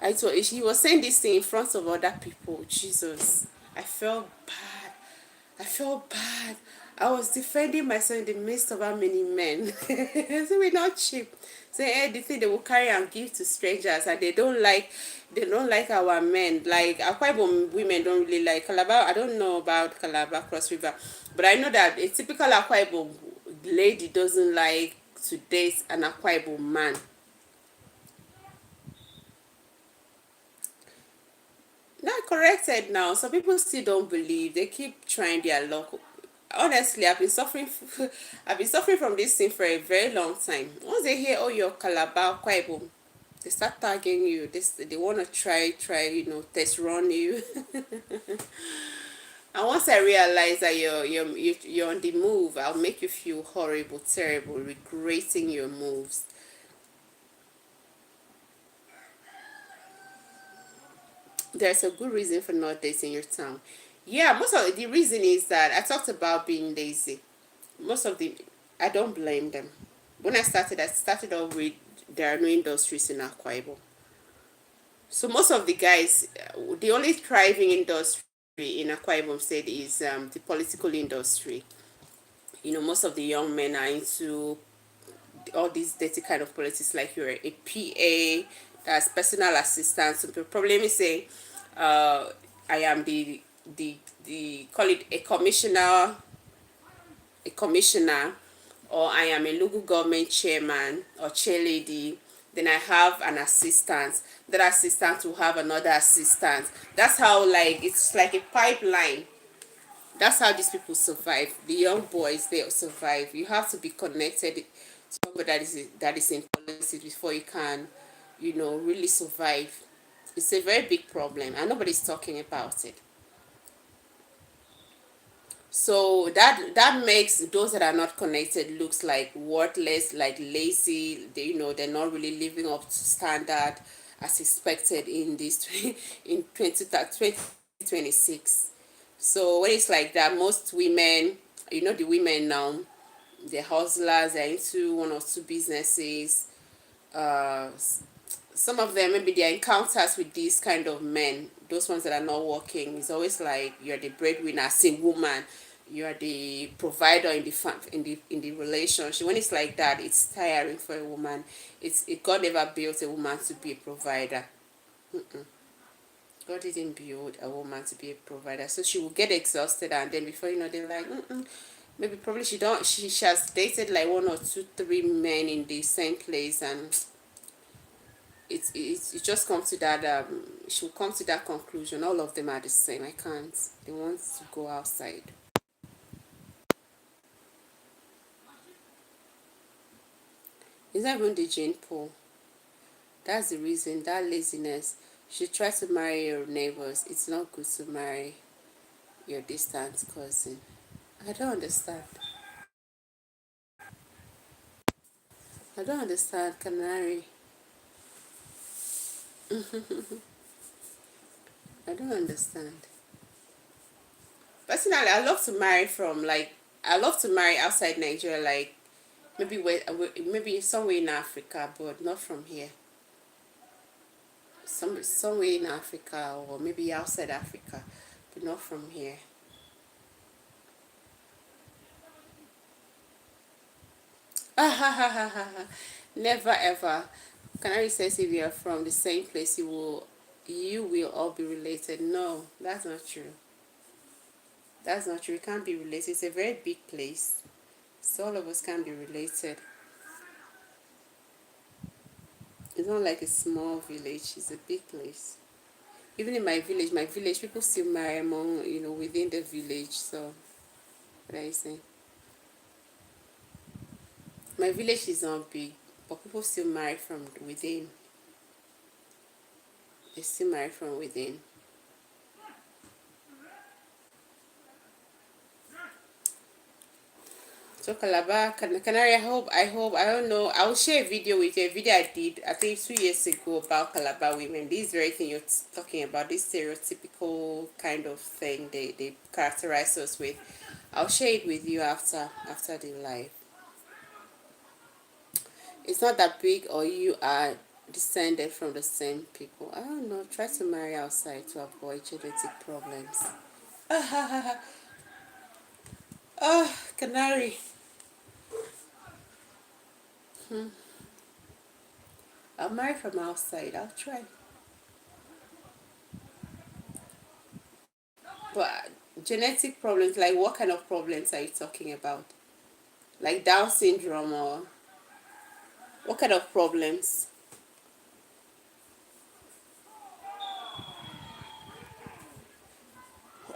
he was saying this thing in front of other people. Jesus, I felt bad. I felt bad. I was defending myself in the midst of how many men. So we're not cheap. Say, the thing they will carry and give to strangers, and they don't like our men. Like Akwa Ibom women don't really like Calabar. I don't know about Calabar Cross River, but I know that a typical Akwa Ibom lady doesn't like to date an Akwa Ibom man. Not corrected now. Some people still don't believe. They keep trying their luck. Honestly, I've been suffering from this thing for a very long time. Once they hear, oh, you're Calabar, Kwaibo, they start tagging you. They want to try, test run you. And once I realize that you're on the move, I'll make you feel horrible, terrible, regretting your moves. There's a good reason for not dating your town. Yeah, most of the reason is that I talked about being lazy. Most of the I don't blame them. When I started off with there are no industries in Akwa Ibom. So most of the guys, the only thriving industry in Akwa Ibom State is the political industry. Most of the young men are into all these dirty kind of politics, like you're a PA, that's personal assistant. So probably me say, I am the call it a commissioner, or I am a local government chairman or chairlady. Then I have an assistant. That assistant will have another assistant. That's how, like, it's like a pipeline. That's how these people survive. The young boys, they survive. You have to be connected to somebody that is in politics before you can, really survive. It's a very big problem, and nobody's talking about it. So that makes those that are not connected looks like worthless, like lazy. They're not really living up to standard as expected in this in 2026. So when it's like that, most women, the women now, they're hustlers. They're into one or two businesses. Uh, some of them, maybe their encounters with these kind of men, those ones that are not working, it's always like you're the breadwinner as a woman. you are the provider in the relationship. When it's like that, it's tiring for a woman. God never built a woman to be a provider. God didn't build a woman to be a provider, so she will get exhausted, and then before you know, they're like, maybe probably she has dated like one or two, three men in the same place, and it just comes to that she'll come to that conclusion. All of them are the same. I can't. They want to go outside. It's not even the gene pool. That's the reason. That laziness. You should try to marry your neighbors. It's not good to marry your distant cousin. I don't understand. I don't understand, Canary. I don't understand. Personally, I love to marry outside Nigeria, like maybe maybe somewhere in Africa, but not from here. Somewhere in Africa, or maybe outside Africa, but not from here. Never ever. Canary says if you are from the same place, you will all be related. No, that's not true. That's not true. You can't be related. It's a very big place, so all of us can be related. It's not like a small village. It's a big place. Even in my village, people still marry among, within the village. So, what are you saying? My village is not big, but people still marry from within. They still marry from within. So Calabar, Canary, I don't know. I will share a video with you. A video I did, I think 2 years ago, about Calabar women. This very thing you're talking about, this stereotypical kind of thing they characterize us with. I'll share it with you after the live. It's not that big, or you are descended from the same people. I don't know. Try to marry outside to avoid genetic problems. Oh, Canary. I'll marry from outside. I'll try. But genetic problems, like what kind of problems are you talking about? Like Down syndrome, or what kind of problems?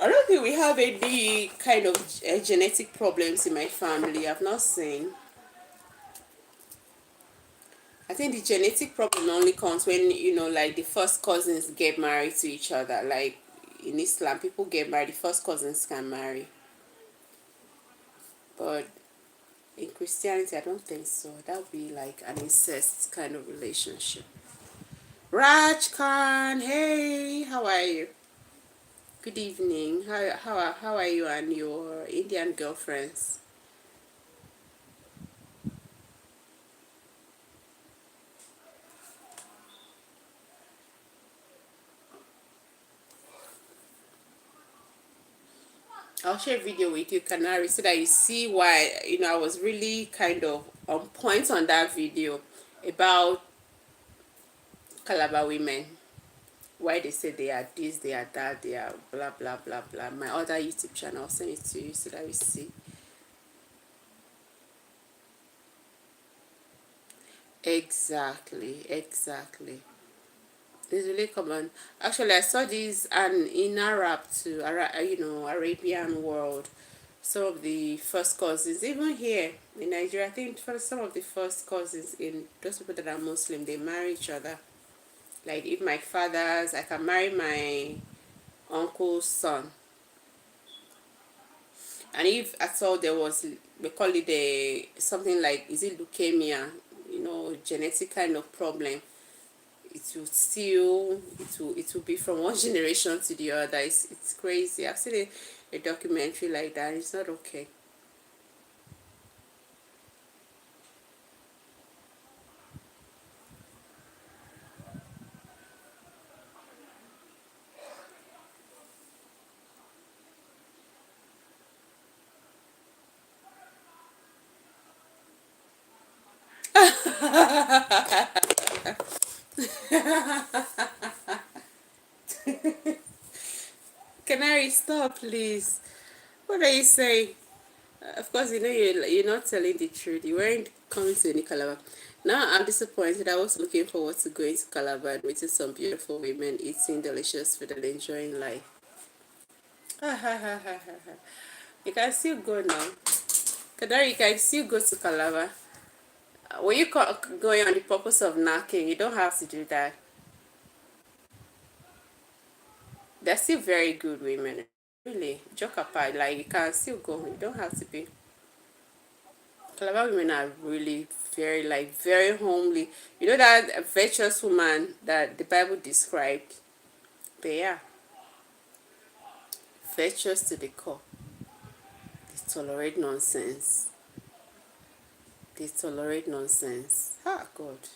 I don't think we have any kind of genetic problems in my family. I've not seen. I think the genetic problem only comes when, like the first cousins get married to each other. Like in Islam, people get married, the first cousins can marry. But in Christianity, I don't think so. That would be like an incest kind of relationship. Raj Khan, hey, how are you? Good evening. How are you and your Indian girlfriends? I'll share a video with you, Canary, so that you see why, I was really kind of on point on that video about Calabar women. Why they say they are this, they are that, they are blah, blah, blah, blah. My other YouTube channel, I'll send it to you so that you see. Exactly. It's really common. Actually, I saw this and in Arab too, Arabian world. Some of the first cousins, even here in Nigeria, I think for some of the first cousins, in those people that are Muslim, they marry each other. Like if I can marry my uncle's son, and if at all there was, we call it something like, is it leukemia, genetic kind of problem, it will be from one generation to the other. It's crazy. I've seen a documentary like that. It's not okay. Canary, stop, please. What are you saying? Of course, you know you're not telling the truth. You weren't coming to any Calabar. Now I'm disappointed. I was looking forward to going to Calabar and meeting some beautiful women, eating delicious food and enjoying life. You can still go now. Kadari, you can still go to Calabar. Were you going on the purpose of knocking? You don't have to do that. They're still very good women. Really, joke apart, like you can still go. You don't have to be. Calabar women are really very, like, very homely. You know that virtuous woman that the Bible described? They are virtuous to the core. They tolerate nonsense. They tolerate nonsense. Ah, God.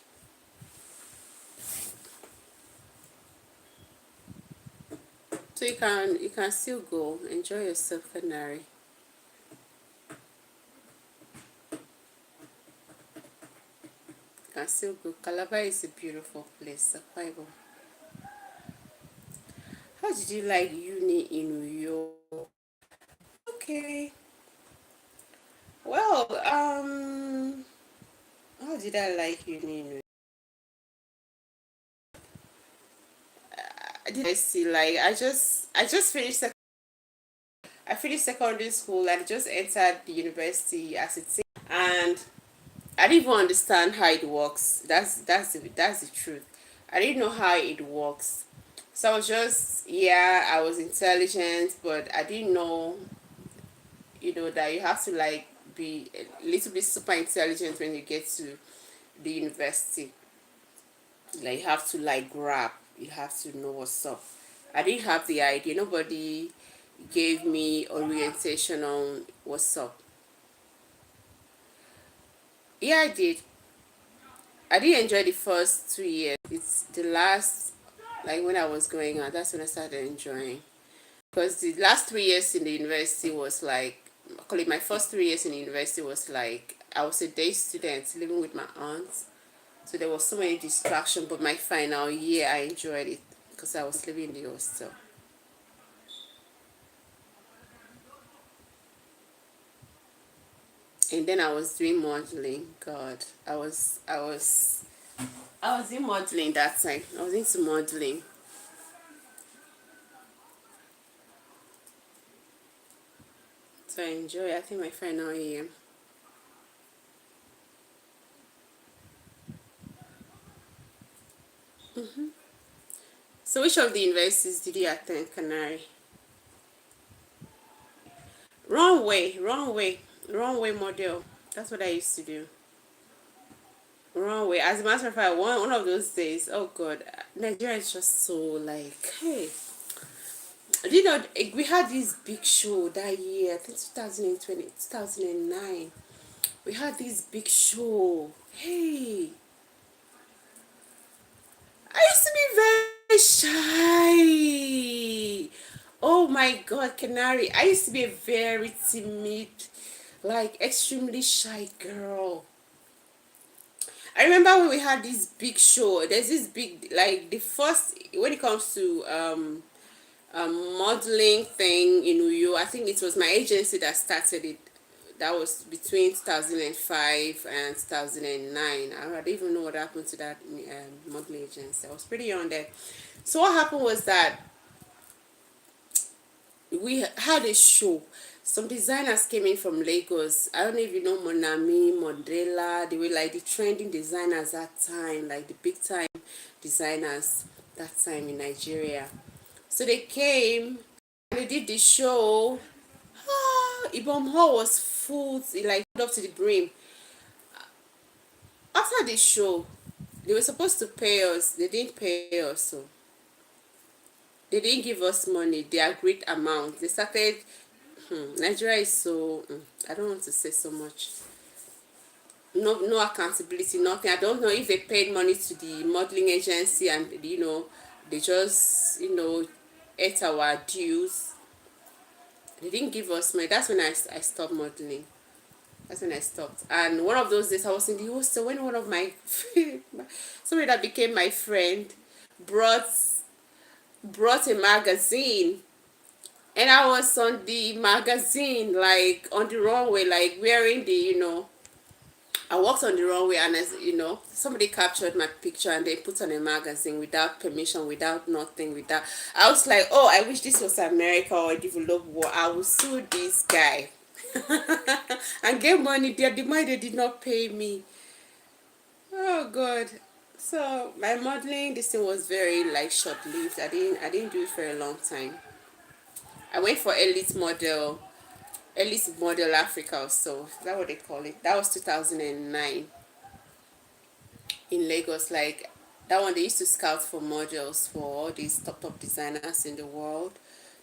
So you can still go enjoy yourself, Canary. You can still go. Calabar is a beautiful place. Akwa Ibom. How did you like uni in New York? Okay. Well, how did I like uni in New York? Did I see, like, I just finished secondary school and just entered the university as a teen, and I didn't even understand how it works. That's the truth. I didn't know how it works. So I was just, yeah, I was intelligent, but I didn't know, that you have to, like, be a little bit super intelligent when you get to the university. Like, you have to, like, grab. You have to know what's up. I didn't have the idea. Nobody gave me orientation on what's up. Yeah, I did. I did enjoy the first 2 years. It's the last, like, when I was going out, that's when I started enjoying. Because the last 3 years in the university was like, I call it, my first 3 years in the university was like, I was a day student living with my aunt. So there was so many distractions, but my final year, I enjoyed it because I was living in the hostel. And then I was doing modeling. God, I was in modeling that time. I was into modeling. So I enjoy, I think, my final year. So which of the universities did you attend, Canary? Wrong way, wrong way, wrong way model. That's what I used to do. Wrong way. As a matter of fact, one of those days, oh God, Nigeria is just so, like, hey. We had this big show that year, I think 2020, 2009. We had this big show. Hey, I used to be very shy. Oh my God, Canary. I used to be a very timid, like, extremely shy girl. I remember when we had this big show. There's this big, like, the first, when it comes to modeling thing in Uyo. I think it was my agency that started it. That was between 2005 and 2009. I don't even know what happened to that modeling agency. I was pretty young there. So what happened was that we had a show. Some designers came in from Lagos. I don't know if you know Monami, Modela. They were like the trending designers that time, like the big time designers that time in Nigeria. So they came and they did the show. Ibom Hall was full, like, up to the brim. After the show, they were supposed to pay us. They didn't pay us, so they didn't give us money. They agreed amount. They started. Nigeria is so. I don't want to say so much. No accountability, nothing. I don't know if they paid money to the modeling agency and they just ate our dues. They didn't give us money. That's when I stopped modeling. That's when I stopped. And one of those days I was in the hostel when one of my somebody that became my friend brought brought a magazine, and I was on the magazine, like on the runway, like wearing the, I walked on the runway, and as somebody captured my picture and they put on a magazine without permission, without nothing, without. I was like, oh, I wish this was America or a developed world. I will sue this guy and get money. The money they did not pay me. Oh God. So my modeling, this thing was very like short lived. I didn't do it for a long time. I went for Elite Model Africa or so. Is that what they call it? That was 2009 in Lagos. Like that one, they used to scout for models for all these top designers in the world.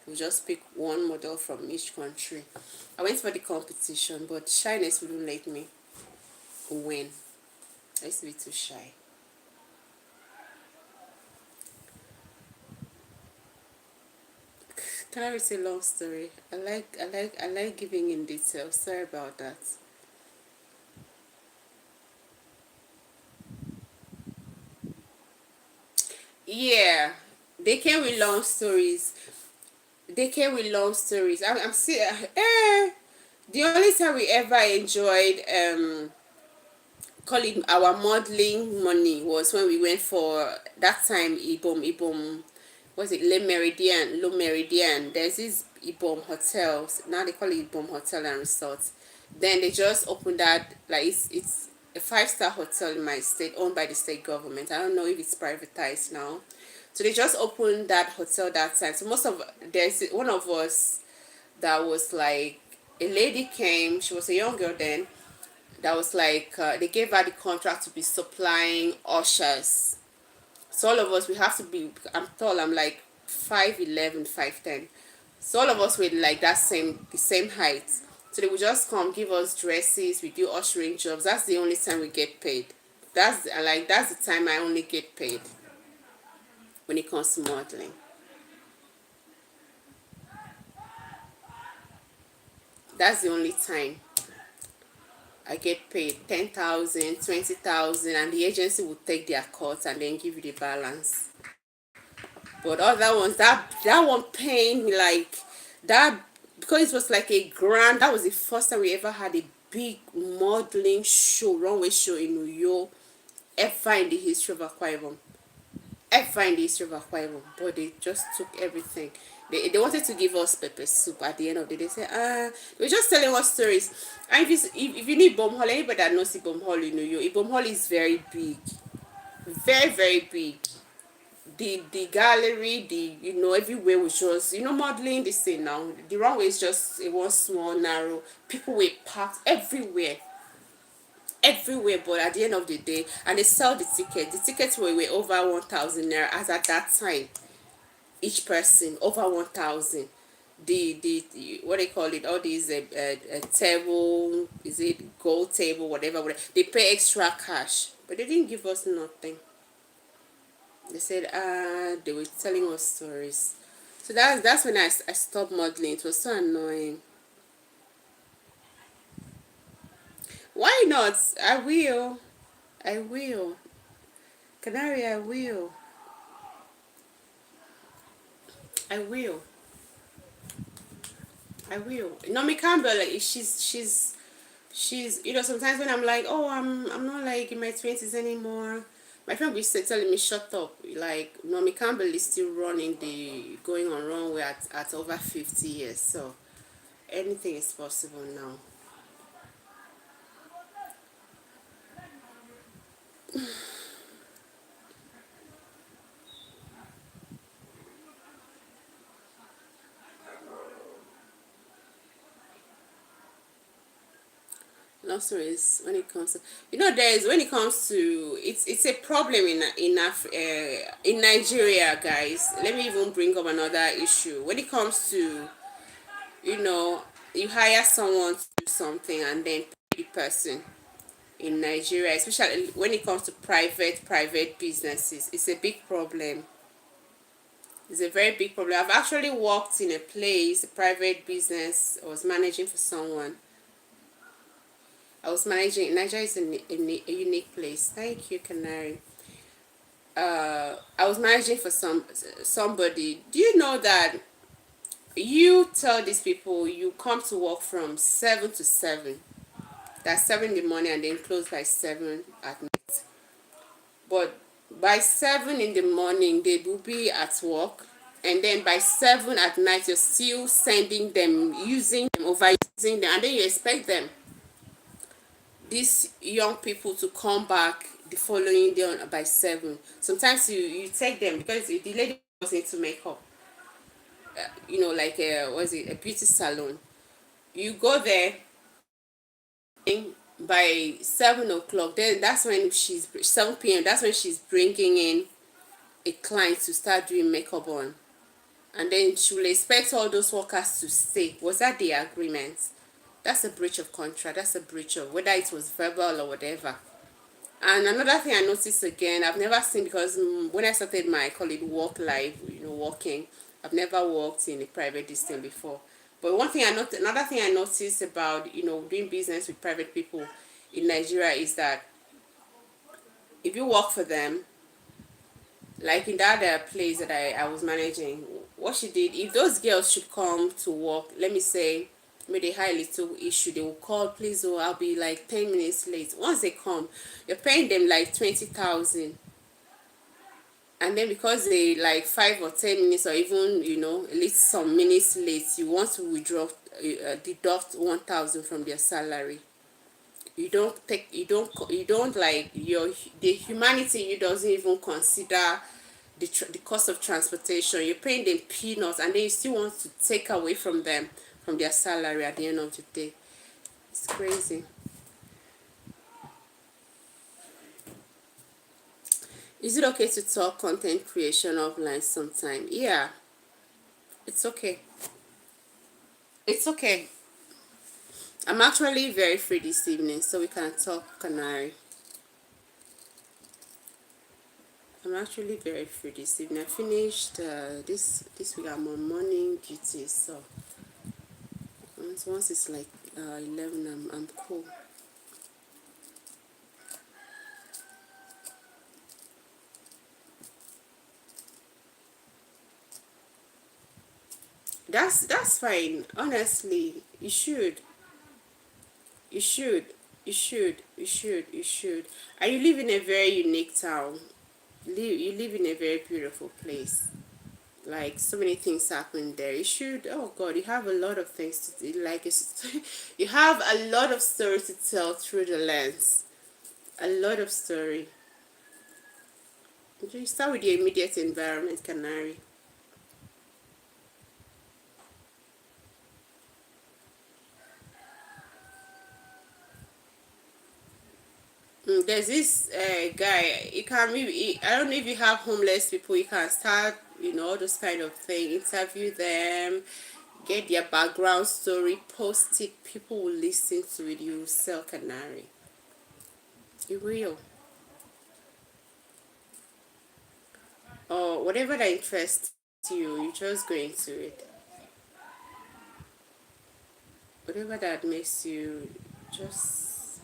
We just pick one model from each country. I went for the competition, but shyness wouldn't let me win. I used to be too shy. Can I say a long story? I like giving in detail. Sorry about that. Yeah, they came with long stories. I'm still. The only time we ever enjoyed call it our modeling money was when we went for that time Ibom, what's it, Le Meridian. There's this Ibom hotels, now they call it Ibom Hotel and Resort. Then they just opened that, like it's a 5-star hotel in my state, owned by the state government. I don't know if it's privatized now. So they just opened that hotel that time. So there's one of us that was like, a lady came, she was a young girl then, that was like, they gave her the contract to be supplying ushers. So all of us, we have to be, I'm tall, I'm like 5'11", 5'10". So all of us were like the same height. So they would just come, give us dresses, we do ushering jobs. That's the only time we get paid. That's the time I only get paid when it comes to modeling. That's the only time I get paid 10,000, 20,000, and the agency will take their cut and then give you the balance. But other ones, that one pained me like that, because it was like a grand. That was the first time we ever had a big modeling show, runway show in New York, ever in the history of Akwa Ibom. Ever in the history of Akwa Ibom. But they just took everything. They wanted to give us pepper soup at the end of the day. They said, they were just telling us stories. And if you need Ibom Hall, anybody that knows Ibom Hall in New York, Ibom Hall is very big. Very, very big. The gallery, everywhere was just, modeling this thing now. The runway is just a one small narrow. People were packed everywhere, but at the end of the day, and they sell the ticket. The tickets were over 1,000 naira as at that time. Each person over 1,000. The what they call it, all these table, is it gold table, whatever, they pay extra cash, but they didn't give us nothing. They said, they were telling us stories. So that's when I stopped modeling. It was so annoying. Why not? I will. I will. Canary, I will. I will. I will. Naomi Campbell, like, she's sometimes when I'm like, oh, I'm not like in my 20s anymore, my friend will say, telling me, shut up, like Naomi Campbell is still running, the going on runway at over 50 years, so anything is possible now. Also is when it comes to, there's when it comes to, it's a problem in Nigeria, guys. Let me even bring up another issue when it comes to, you know you hire someone to do something and then pay the person. In Nigeria, especially when it comes to private businesses, it's a big problem. It's a very big problem. I've actually worked in a private business. I was managing for someone. I was managing. Nigeria is a unique place. Thank you, Canary. I was managing for somebody. Do you know that you tell these people you come to work from 7 to 7? That's 7 in the morning and then close by 7 at night. But by 7 in the morning they will be at work, and then by 7 at night you're still sending them, using them, overusing them, and then you expect them, these young people, to come back the following day by 7. Sometimes you take them because the lady was into makeup, like a beauty salon. You go there by 7 o'clock. Then that's when she's 7 p.m. That's when she's bringing in a client to start doing makeup on, and then she will expect all those workers to stay. Was that the agreement? That's a breach of contract. That's a breach of, whether it was verbal or whatever. And another thing I noticed again, I've never seen, because when I started my, I call it work life, working, I've never worked in a private distance before. But another thing I noticed about, doing business with private people in Nigeria is that if you work for them, like in that place that I was managing, what she did, if those girls should come to work, let me say, maybe they had a little issue, they will call, please, oh, I'll be like 10 minutes late. Once they come, you're paying them like 20,000. And then because they like 5 or 10 minutes, or even, at least some minutes late, you want to withdraw, deduct 1,000 from their salary. You don't like the humanity. You doesn't even consider the cost of transportation. You're paying them peanuts, and then you still want to take away from them, from their salary at the end of the day. It's crazy. Is it okay to talk content creation offline sometime? Yeah, it's okay. It's okay. I'm actually very free this evening, so we can talk, Canary. I'm actually very free this evening. I finished this week. I'm on morning duty, so once it's like 11, I'm cool. That's fine. Honestly, you should. You should. You should. And you live in a very unique town. You live in a very beautiful place. Like, so many things happen there. You should. Oh God, you have a lot of things to do. Like, you have a lot of story to tell through the lens. A lot of story. You start with your immediate environment, Canary. There's this guy. You can maybe, I don't know if you have homeless people. You can start, all those kind of thing. Interview them, get their background story, post it. People will listen to it. You will sell, Canary. You will. Or whatever that interests you, you just go into it. Whatever that makes you just,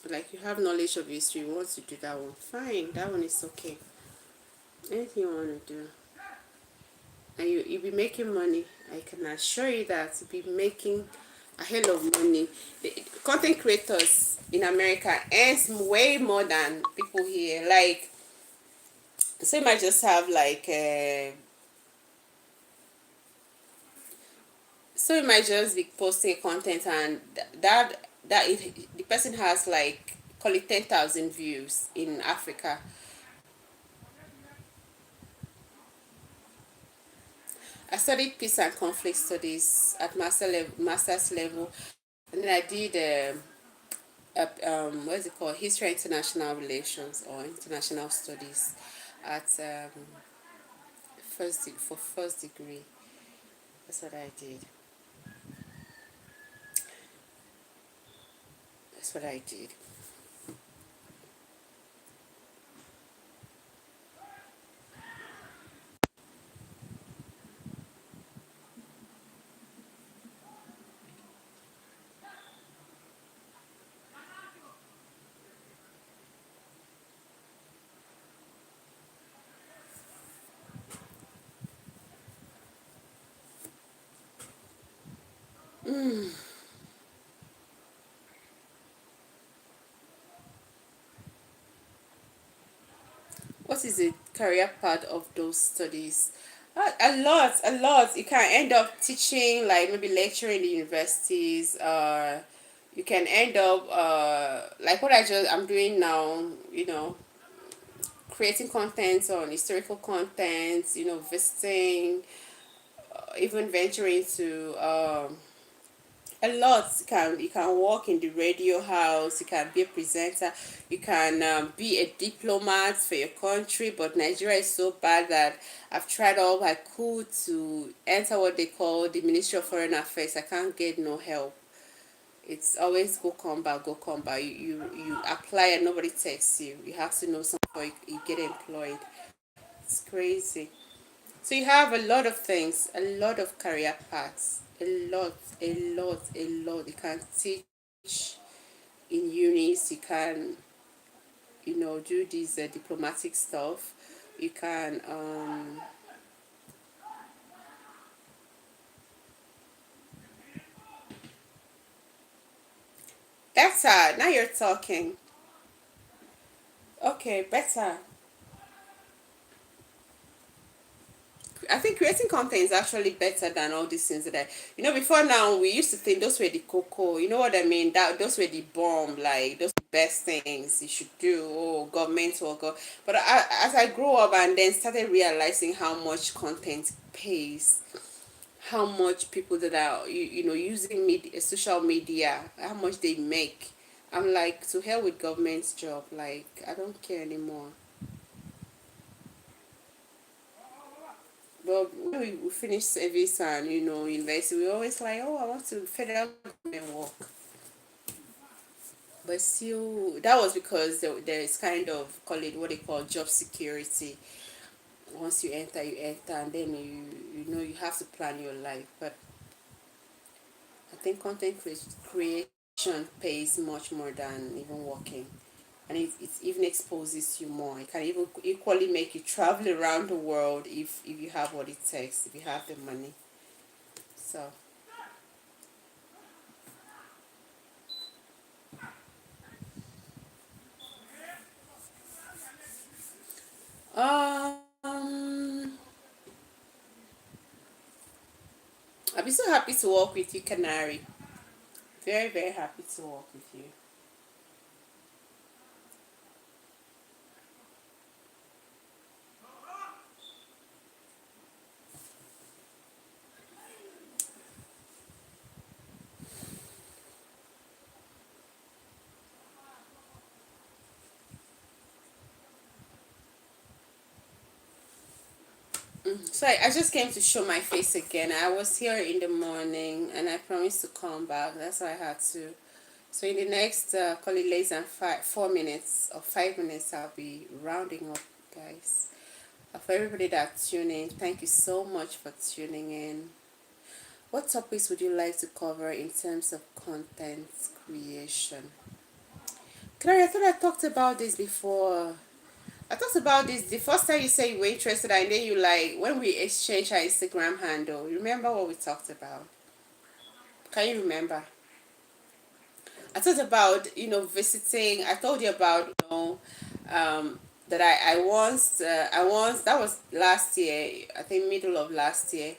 like, you have knowledge of history, you want to do that one, fine, that one is okay. Anything you want to do, and you'll be making money. I can assure you that you'll be making a hell of money. The content creators in America earns way more than people here. Like, so you might just have like so you might just be posting content, and that the person has like, call it 10,000 views in Africa. I studied peace and conflict studies at master's level, and then I did what is it called, history and international relations, or international studies, at for first degree. That's what I did. That's what I did. What is the career part of those studies? A lot, a lot. You can end up teaching, like maybe lecturing in the universities. You can end up like what I'm doing now. Creating content on historical content. Visiting, even venturing to a lot. You can work in the radio house, you can be a presenter, you can be a diplomat for your country. But Nigeria is so bad that I've tried all I could to enter what they call the Ministry of Foreign Affairs. I can't get no help. It's always go come back, go come back. You apply and nobody takes you. You have to know something before you get employed. It's crazy. So you have a lot of things, a lot of career paths, a lot. You can teach in unis, you can, do this diplomatic stuff. You can, better. Now you're talking. Okay, better. I think creating content is actually better than all these things that before now we used to think those were the cocoa, you know what I mean? That those were the bomb, like those were the best things you should do. Oh, government work. But as I grew up and then started realizing how much content pays, how much people that are using media, social media, how much they make. I'm like, to hell with government's job. Like, I don't care anymore. But when we finish service and university, we always like, oh, I want to federal government work. But still, that was because there is kind of, call it what they call job security. Once you enter, and then you have to plan your life. But I think creation pays much more than even working. And it even exposes you more. It can even equally make you travel around the world if you have what it takes, if you have the money. So, um, I'll be so happy to work with you, Canary. Very, very happy to work with you. So I just came to show my face again. I was here in the morning and I promised to come back. That's why I had to. So in the next, call it less than 4 minutes or 5 minutes, I'll be rounding up, guys. For everybody that tuned in, thank you so much for tuning in. What topics would you like to cover in terms of content creation? Claire, I thought I talked about this before. I talked about this the first time you said you were interested, and then you like when we exchanged our Instagram handle. You remember what we talked about? Can you remember? I talked about visiting. I told you about that I once that was last year. I think middle of last year.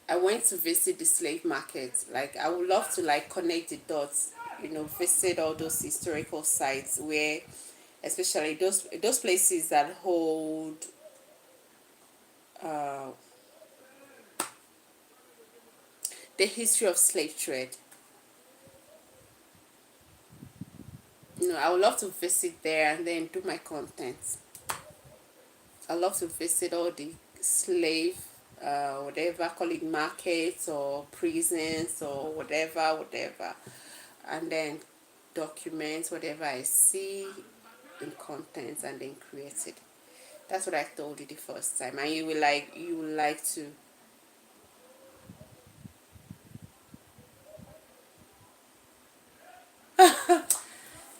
I went to visit the slave market. Like I would love to like connect the dots. Visit all those historical sites where, especially those places that hold uh, the history of slave trade. I would love to visit there and then do my content. I love to visit all the slave, whatever, call it markets or prisons or whatever, and then document whatever I see in content and then create it. That's what I told you the first time, and you will like to.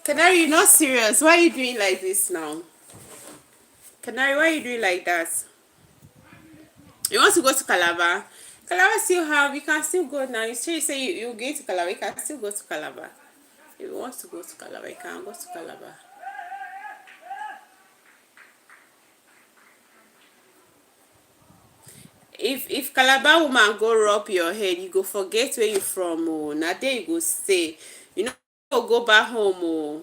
Canary, you're not serious. Why are you doing like this now? Canary, why are you doing like that? You want to go to Calabar? Calabar still have, you can still go now. You say you go to Calabar, you can still go to Calabar. If you want to go to Calabar, you can go to Calabar. If Calabar woman go rub your head, you go forget where you from. Oh, na there you go stay. You know, go back home. Oh,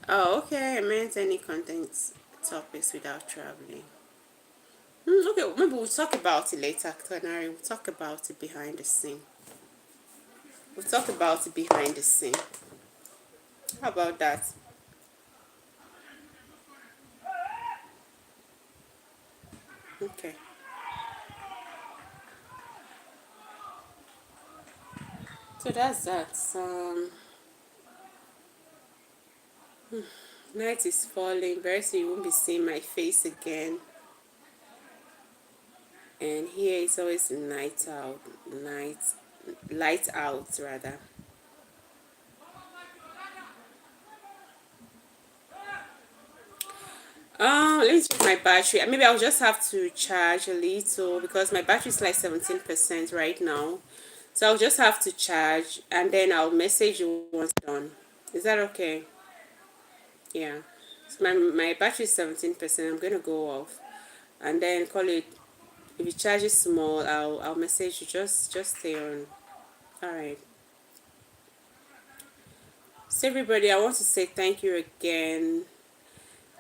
oh, okay. I meant any content topics without traveling. Okay, maybe we'll talk about it later, Canary. We'll talk about it behind the scene. We'll talk about it behind the scene. How about that? Okay. So that's that. Night is falling. Very soon you won't be seeing my face again. And here it's always night out. Light out rather. Let me check my battery. Maybe I'll just have to charge a little because my battery is like 17% right now. So I'll just have to charge and then I'll message you once done. Is that okay? Yeah. So my battery is 17%. I'm gonna go off and then call it. If it charges small, I'll message you. Just stay on. All right. So everybody, I want to say thank you again.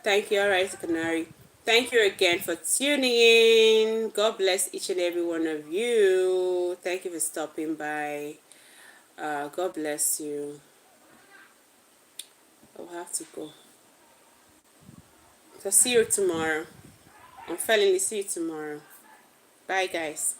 Thank you, all right, Canary. Thank you again for tuning in. God bless each and every one of you. Thank you for stopping by. God bless you. I'll have to go. So see you tomorrow. I'm felony. See you tomorrow. Bye, guys.